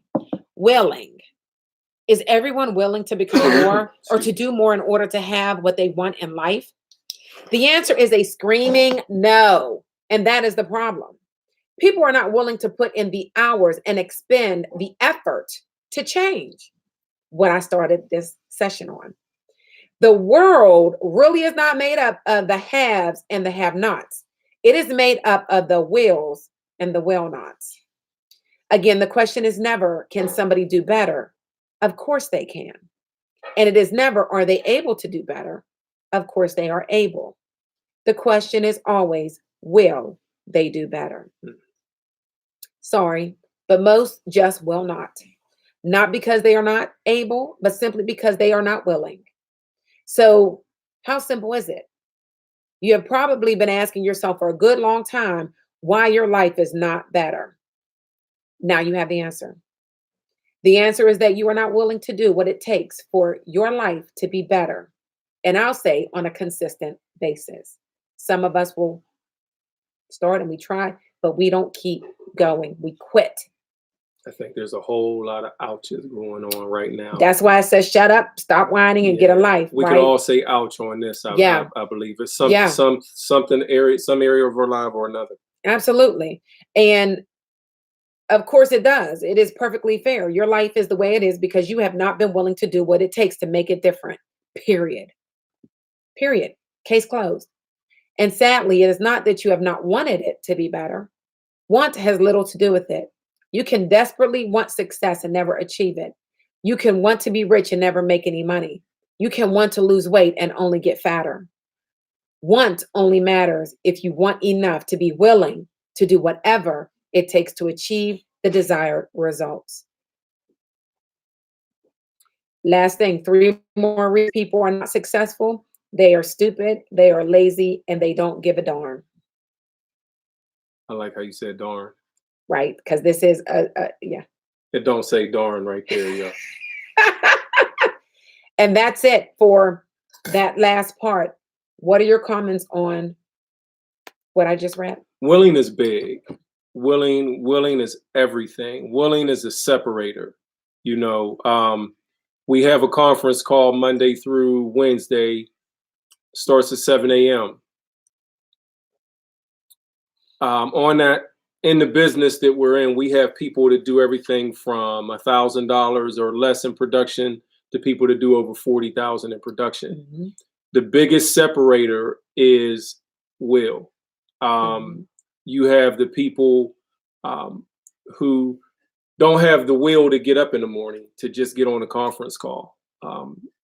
willing. Is everyone willing to become more or to do more in order to have what they want in life? The answer is a screaming no, and that is the problem. People are not willing to put in the hours and expend the effort to change. What I started this session on. The world really is not made up of the haves and the have-nots. It is made up of the wills and the will-nots. Again, the question is never, can somebody do better? Of course they can. And it is never, are they able to do better? Of course they are able. The question is always, will they do better? Sorry, but most just will not. Not because they are not able, but simply because they are not willing. So how simple is it? You have probably been asking yourself for a good long time why your life is not better. Now you have the answer. The answer is that you are not willing to do what it takes for your life to be better. And I'll say on a consistent basis. Some of us will start and we try, but we don't keep going. We quit. I think there's a whole lot of ouches going on right now. That's why I said, shut up, stop whining, and get a life. We could all say ouch on this. I believe it's some area of our life or another. Absolutely. And of course it does. It is perfectly fair. Your life is the way it is because you have not been willing to do what it takes to make it different. Period. Case closed. And sadly, it is not that you have not wanted it to be better. Want has little to do with it. You can desperately want success and never achieve it. You can want to be rich and never make any money. You can want to lose weight and only get fatter. Want only matters if you want enough to be willing to do whatever it takes to achieve the desired results. Last thing, 3 more reasons people are not successful. They are stupid, they are lazy, and they don't give a darn. I like how you said darn. Right, because this is It don't say darn right there, yeah. And that's it for that last part. What are your comments on what I just read? Willing is big. Willing is everything. Willing is a separator. We have a conference call Monday through Wednesday, starts at 7 a.m. On that, in the business that we're in, we have people that do everything from $1,000 or less in production to people that do over 40,000 in production. Mm-hmm. The biggest separator is will. you have the people who don't have the will to get up in the morning to just get on a conference call. They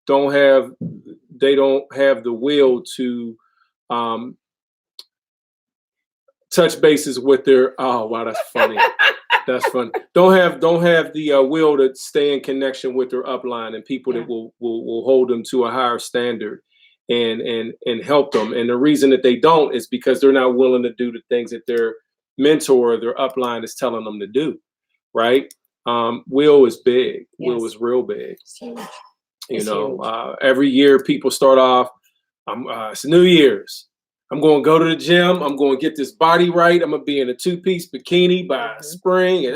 don't have the will to touch bases with their. Oh wow, that's funny. That's fun. Don't have the will to stay in connection with their upline and people that will hold them to a higher standard and help them. And the reason that they don't is because they're not willing to do the things that their mentor or their upline is telling them to do. Right? Will is big. Yes. Will is real big. It's huge. You know, every year people start off. It's New Year's. I'm going to go to the gym. I'm going to get this body right. I'm going to be in a 2-piece bikini by spring. And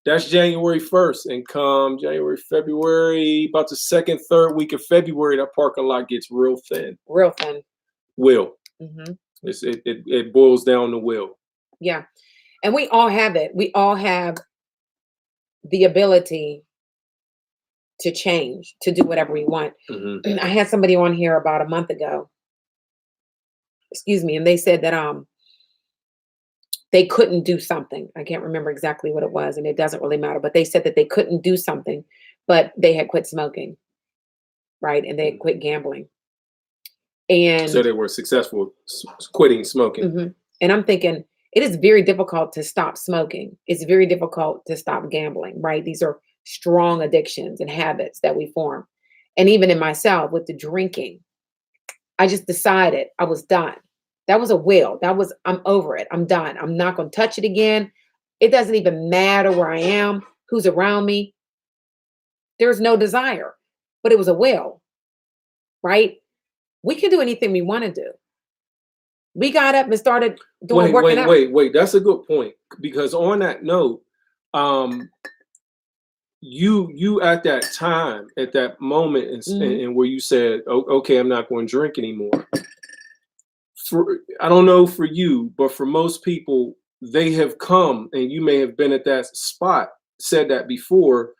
That's January 1st. And come January, February, about the second, third week of February, that parking lot gets real thin. Real thin. Will. It boils down to will. Yeah. And we all have it. We all have the ability to change, to do whatever we want. I had somebody on here about a month ago. Excuse me, and they said that they couldn't do something. I can't remember exactly what it was, and it doesn't really matter. But they said that they couldn't do something, but they had quit smoking, right? And they had quit gambling. And so they were successful quitting smoking. And I'm thinking, it is very difficult to stop smoking. It's very difficult to stop gambling, right? These are strong addictions and habits that we form. And even in myself with the drinking, I just decided I was done. That was a will. I'm over it. I'm done. I'm not going to touch it again. It doesn't even matter where I am, who's around me. There's no desire, but it was a will, right? We can do anything we want to do. We got up and started doing working out. Wait. That's a good point. Because on that note, you at that time, at that moment, and where you said, okay, I'm not going to drink anymore. I don't know for you, but for most people, they have come, and you may have been at that spot, said that before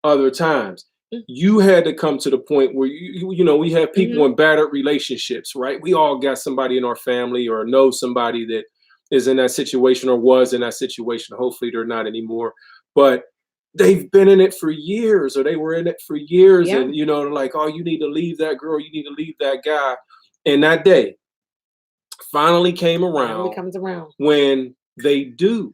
other times. You had to come to the point where you know, we have people in battered relationships, right? We all got somebody in our family or know somebody that is in that situation or was in that situation. Hopefully they're not anymore, but they've been in it for years, or they were in it for years. And, you know, like, oh, you need to leave that girl. You need to leave that guy. And that day finally came around. Comes around when they do.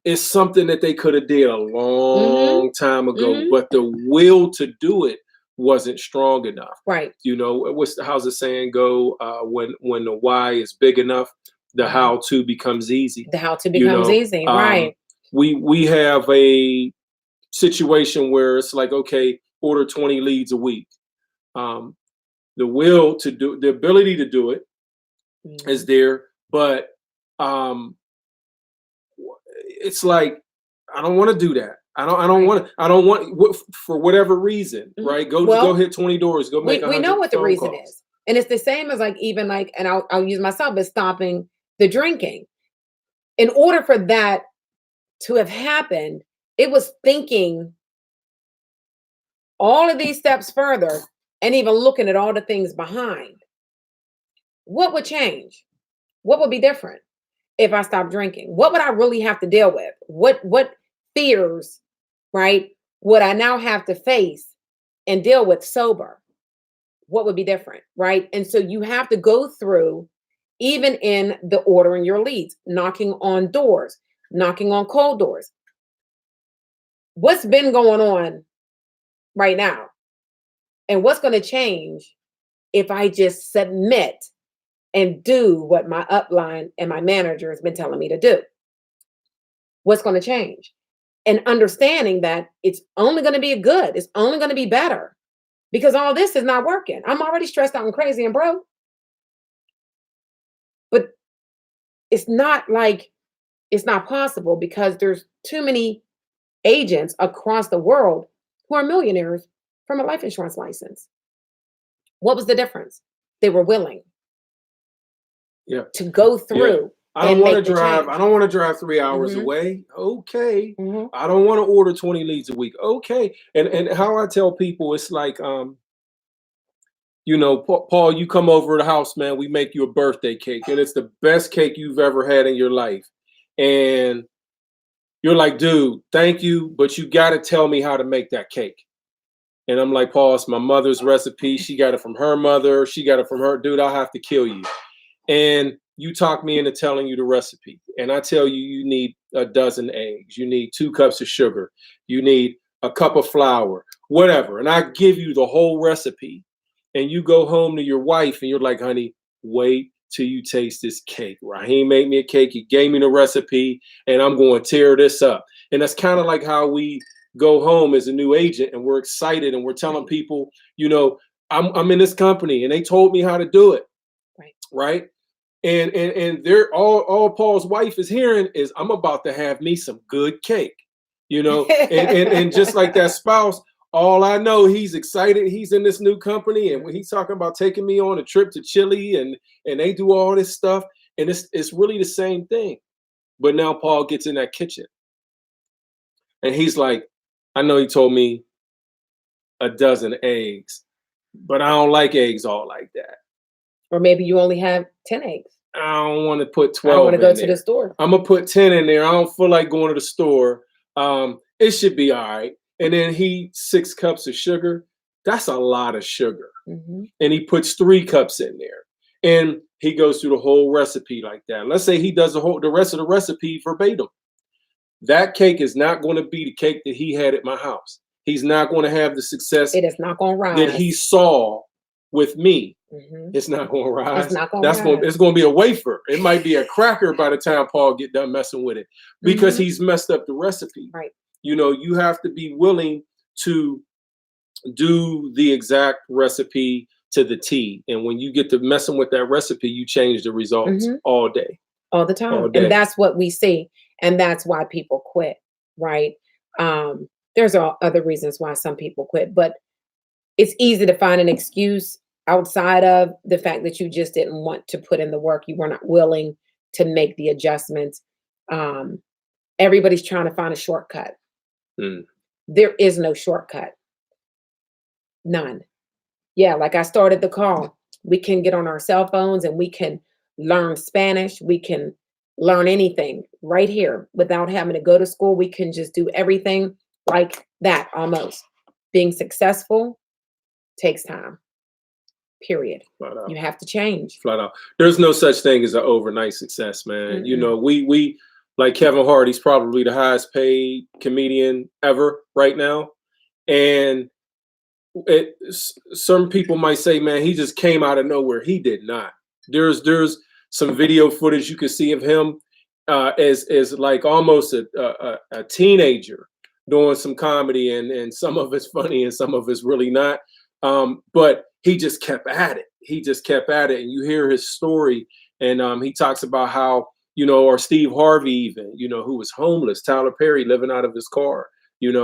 It's something that they could have did a long time ago, but the will to do it wasn't strong enough. Right. You know, how's the saying go? When the why is big enough, the how to becomes easy. The how to becomes easy. Right. We have a situation where it's like, okay, order 20 leads a week. The will to do, the ability to do it is there, but it's like, I don't want to do that. I don't want for whatever reason, right? Go hit 20 doors, go make we know what the reason is. And it's the same as like, even like, and I'll use myself as stopping the drinking. In order for that to have happened, it was thinking all of these steps further and even looking at all the things behind. What would change? What would be different if I stopped drinking? What would I really have to deal with? What fears, right, would I now have to face and deal with sober? What would be different, right? And so you have to go through, even in the ordering your leads, knocking on doors, knocking on cold doors. What's been going on right now? And what's going to change if I just submit and do what my upline and my manager has been telling me to do? What's going to change? And understanding that it's only going to be good. It's only going to be better because all this is not working. I'm already stressed out and crazy and broke. But it's not like it's not possible because there's too many agents across the world who are millionaires from a life insurance license. What was the difference? They were willing to go through. I don't want to drive 3 hours away. Okay. I don't want to order 20 leads a week. Okay. And how I tell people, it's like, Paul, you come over to the house, man. We make you a birthday cake, and it's the best cake you've ever had in your life. And you're like, dude, thank you, but you got to tell me how to make that cake. And I'm like, Paul, it's my mother's recipe. She got it from her mother. She got it from her. Dude, I'll have to kill you. And you talk me into telling you the recipe. And I tell you, you need a dozen eggs. You need 2 cups of sugar. You need a cup of flour, whatever. And I give you the whole recipe. And you go home to your wife and you're like, honey, wait till you taste this cake. Raheem made me a cake. He gave me the recipe and I'm going to tear this up. And that's kind of like how we go home as a new agent and we're excited and we're telling people, I'm in this company and they told me how to do it. Right. And they're all Paul's wife is hearing is I'm about to have me some good cake, and just like that spouse, all I know, he's excited. He's in this new company, and when he's talking about taking me on a trip to Chile, and they do all this stuff, and it's really the same thing. But now Paul gets in that kitchen, and he's like, I know he told me a dozen eggs, but I don't like eggs all like that. Or maybe you only have 10 eggs. I don't want to put 12. I don't want to go to the store. I'm gonna put 10 in there. I don't feel like going to the store. It should be all right. And then 6 cups of sugar. That's a lot of sugar. Mm-hmm. And he puts 3 cups in there. And he goes through the whole recipe like that. Let's say he does the rest of the recipe verbatim. That cake is not going to be the cake that he had at my house. He's not going to have the success. It is not going to rise. That he saw with me. Mm-hmm. It's not going to rise. It's not going to rise. It's going to be a wafer. It might be a cracker by the time Paul get done messing with it because mm-hmm. he's messed up the recipe. Right. You have to be willing to do the exact recipe to the T. And when you get to messing with that recipe, you change the results mm-hmm. all day. All the time. All day. And that's what we see. And that's why people quit, right? There's other reasons why some people quit, but it's easy to find an excuse outside of the fact that you just didn't want to put in the work. You were not willing to make the adjustments. Everybody's trying to find a shortcut. Mm. There is no shortcut. None. Yeah, like I started the call. We can get on our cell phones and we can learn Spanish. We can learn anything right here without having to go to school. We can just do everything like that almost. Being successful takes time. Period. You have to change. Flat out. There's no such thing as an overnight success, man. Mm-hmm. We like Kevin Hart, he's probably the highest paid comedian ever right now. And some people might say, man, he just came out of nowhere. He did not. There's some video footage you can see of him as like almost a teenager doing some comedy, and some of it's funny and some of it's really not. But he just kept at it. And you hear his story, and he talks about how, or Steve Harvey even, who was homeless, Tyler Perry living out of his car, and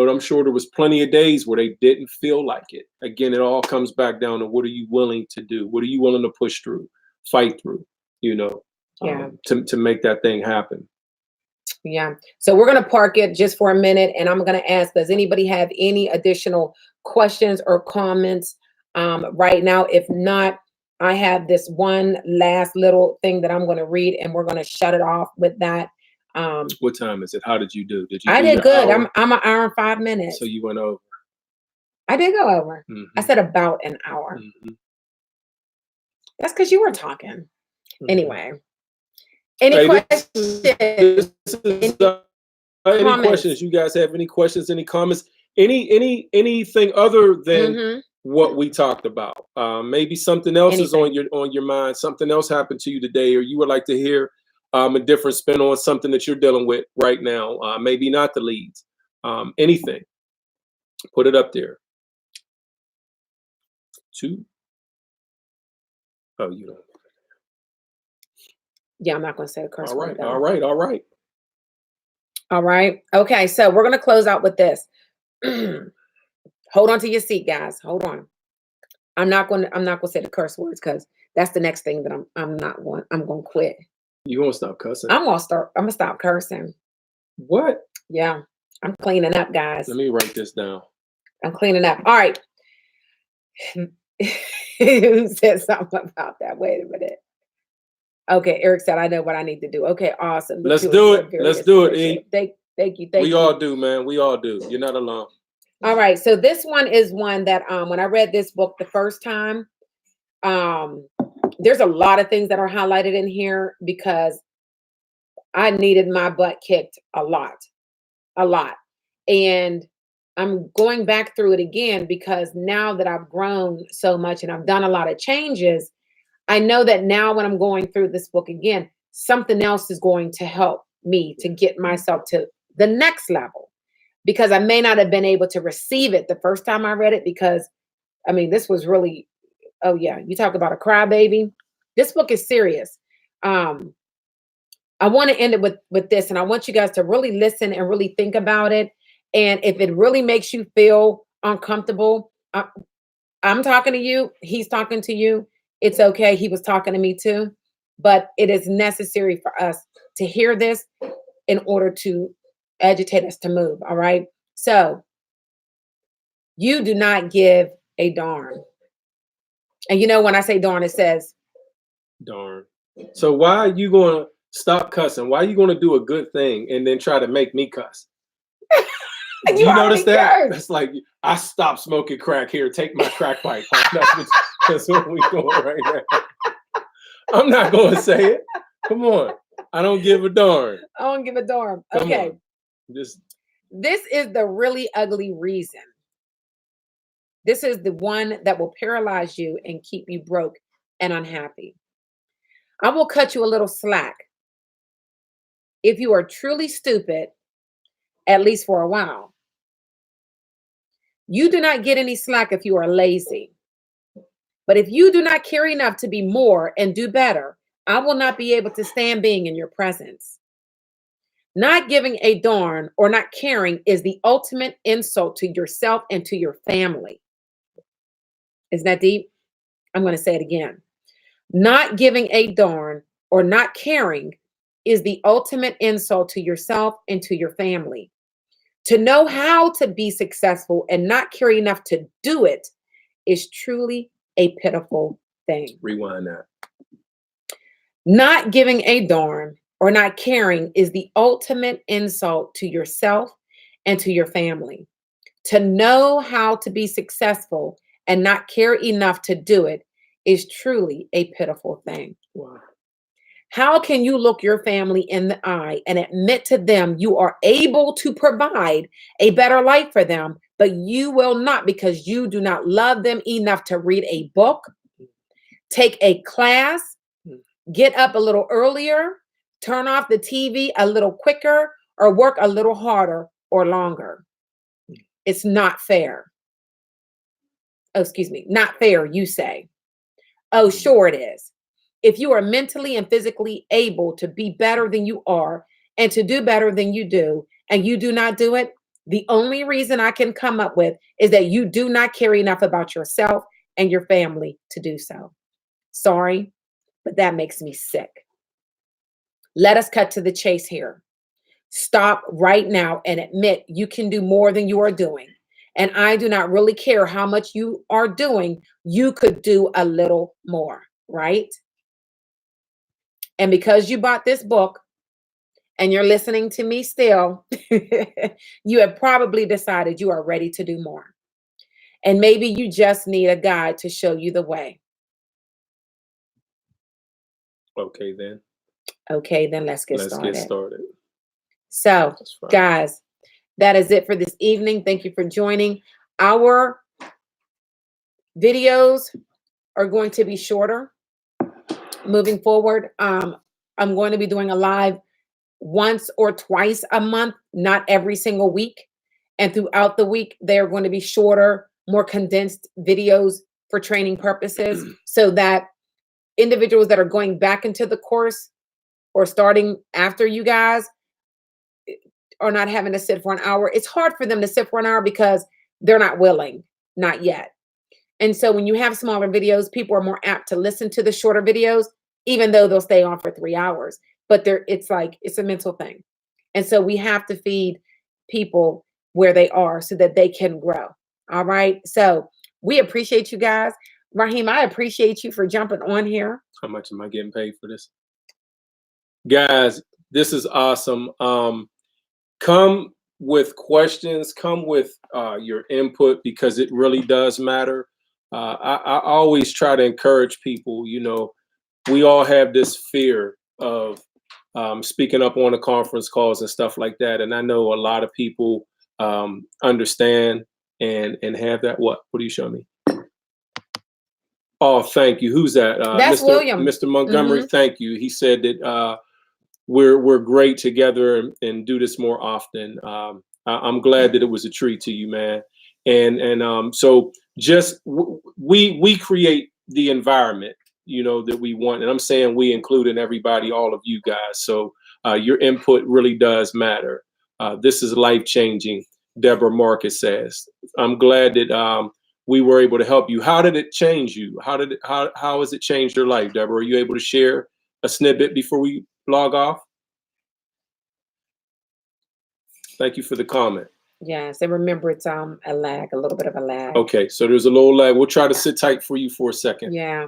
I'm sure there was plenty of days where they didn't feel like it. Again, it all comes back down to what are you willing to do? What are you willing to push through, fight through, to make that thing happen. Yeah. So we're going to park it just for a minute, and I'm going to ask, does anybody have any additional questions or comments right now? If not, I have this one last little thing that I'm going to read, and we're going to shut it off with that. What time is it? How did you do? I did good. I'm an hour and 5 minutes. So you went over. I did go over. Mm-hmm. I said about an hour. Mm-hmm. That's because you were talking. Mm-hmm. Anyway. Any questions? Any questions? You guys have any questions? Any comments? Anything other than mm-hmm. what we talked about? Maybe something else is on your mind. Something else happened to you today, or you would like to hear a different spin on something that you're dealing with right now. Maybe not the leads. Anything. Put it up there. 2. Oh, you don't. Yeah, I'm not going to say a curse word. All right. Okay, so we're going to close out with this. Hold on to your seat, guys. Hold on. I'm not going to say the curse words because that's the next thing that I'm going to quit. You won't stop cussing. I'm going to stop cursing. What? Yeah, I'm cleaning up, guys. Let me write this down. I'm cleaning up. All right. Who said something about that? Wait a minute. Okay, Eric said, I know what I need to do. Okay, awesome. The Let's two of do you it. are very Let's do it, appreciative. E. Thank you. We all do, man. We all do. You're not alone. All right. So this one is one that when I read this book the first time, there's a lot of things that are highlighted in here because I needed my butt kicked a lot. And I'm going back through it again because now that I've grown so much and I've done a lot of changes, I know that now when I'm going through this book again, something else is going to help me to get myself to the next level because I may not have been able to receive it the first time I read it because, I mean, this was really, oh yeah, you talk about a crybaby. This book is serious. I want to end it with this, and I want you guys to really listen and really think about it. And if it really makes you feel uncomfortable, I'm talking to you, he's talking to you. It's okay. He was talking to me too. But it is necessary for us to hear this in order to agitate us to move. All right. So you do not give a darn. And you know, when I say darn, it says, Darn. So why are you going to stop cussing? Why are you going to do a good thing and then try to make me cuss? Do you notice that? That's like, I stopped smoking crack. Here, take my crack pipe. That's what we're doing right now. I'm not going to say it. Come on. I don't give a darn. I don't give a darn. Come Okay. on. This is the really ugly reason. This is the one that will paralyze you and keep you broke and unhappy. I will cut you a little slack if you are truly stupid, at least for a while. You do not get any slack if you are lazy. But if you do not care enough to be more and do better, I will not be able to stand being in your presence. Not giving a darn or not caring is the ultimate insult to yourself and to your family. Isn't that deep? I'm going to say it again. Not giving a darn or not caring is the ultimate insult to yourself and to your family. To know how to be successful and not care enough to do it is truly a pitiful thing. rewind that. Not giving a darn or not caring is the ultimate insult to yourself and to your family. To know how to be successful and not care enough to do it is truly a pitiful thing. Wow. How can you look your family in the eye and admit to them you are able to provide a better life for them, but you will not because you do not love them enough to read a book, take a class, get up a little earlier, turn off the TV a little quicker, or work a little harder or longer? It's not fair. Oh, excuse me, not fair, you say. Oh, sure it is. If you are mentally and physically able to be better than you are and to do better than you do, and you do not do it, the only reason I can come up with is that you do not care enough about yourself and your family to do so. Sorry, but that makes me sick. Let us cut to the chase here. Stop right now and admit you can do more than you are doing. And I do not really care how much you are doing. You could do a little more, right? And because you bought this book and you're listening to me still, you have probably decided you are ready to do more. And maybe you just need a guide to show you the way. Okay, then. Okay, then let's get Let's get started. So, guys, that is it for this evening. Thank you for joining. Our videos are going to be shorter moving forward. I'm going to be doing a live once or twice a month, not every single week. And throughout the week, they're going to be shorter, more condensed videos for training purposes so that individuals that are going back into the course or starting after you guys are not having to sit for an hour. It's hard for them to sit for an hour because they're not willing, not yet. And so when you have smaller videos, people are more apt to listen to the shorter videos, even though they'll stay on for 3 hours. But it's a mental thing. And so we have to feed people where they are so that they can grow. All right. So We appreciate you guys. Raheem, I appreciate you for jumping on here. How much am I getting paid for this? Guys, this is awesome. Come with questions, come with your input, because it really does matter. I always try to encourage people, we all have this fear of speaking up on the conference calls and stuff like that. And I know a lot of people understand and have that. What are you showing me? Oh, thank you. Who's that? That's William. Mr. Montgomery, thank you. He said that we're great together and do this more often. I'm glad that it was a treat to you, man. And so just we create the environment, that we want. And I'm saying we, including everybody, all of you guys. So your input really does matter. This is life-changing, Deborah Marcus says. I'm glad that we were able to help you. How did it change you? How has it changed your life, Deborah? Are you able to share a snippet before we log off? Thank you for the comment. Yes, and remember it's a little bit of a lag. Okay, so there's a little lag. We'll try to sit tight for you for a second. Yeah.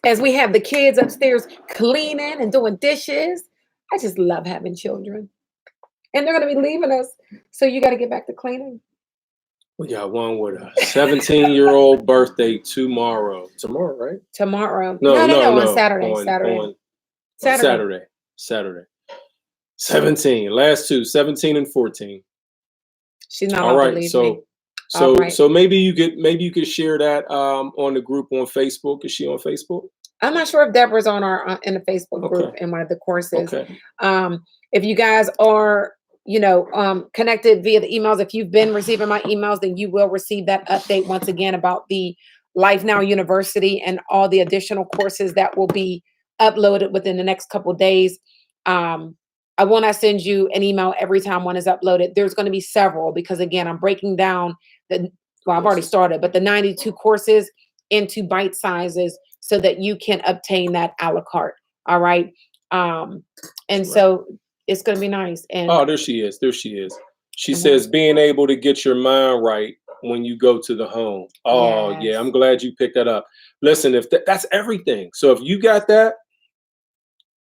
As we have the kids upstairs cleaning and doing dishes, I just love having children. And they're going to be leaving us. So you got to get back to cleaning. We got one with a 17-year-old birthday tomorrow. Tomorrow, right? Tomorrow. No, on Saturday. Saturday. 17. Last two, 17 and 14. She's not all right. So maybe you could share that on the group on Facebook. Is she on Facebook? I'm not sure if Deborah's on in the Facebook group in one of the courses. Okay. If you guys are connected via the emails, if you've been receiving my emails, then you will receive that update once again about the Life Now University and all the additional courses that will be uploaded within the next couple of days. I will not send you an email every time one is uploaded. There's going to be several, because again, I'm breaking down I've already started, but the 92 courses into bite sizes so that you can obtain that a la carte. All right. So it's going to be nice. And there she is. She says, being able to get your mind right when you go to the home. Oh, yes. Yeah. I'm glad you picked that up. Listen, if that's everything. So if you got that,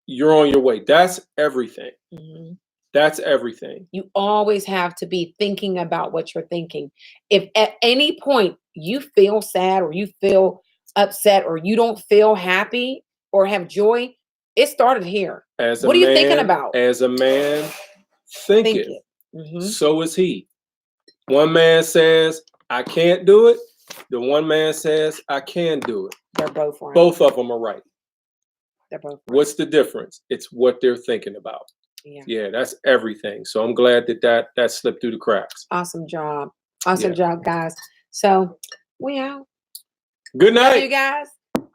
you're on your way. That's everything. Mm-hmm. That's everything. You always have to be thinking about what you're thinking. If at any point you feel sad or you feel upset or you don't feel happy or have joy, it started here. What are you thinking about? As a man thinketh, so is he. One man says, I can't do it. The one man says, I can do it. They're both right. Both of them are right. They're both right. What's the difference? It's what they're thinking about. Yeah, that's everything. So I'm glad that slipped through the cracks. Awesome job. Awesome job, guys. So we out. Good night. Love you guys.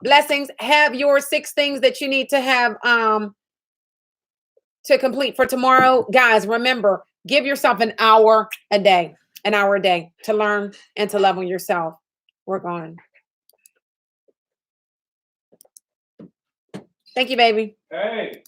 Blessings. Have your 6 things that you need to have to complete for tomorrow. Guys, remember, give yourself an hour a day to learn and to love on yourself. We're gone. Thank you, baby. Hey.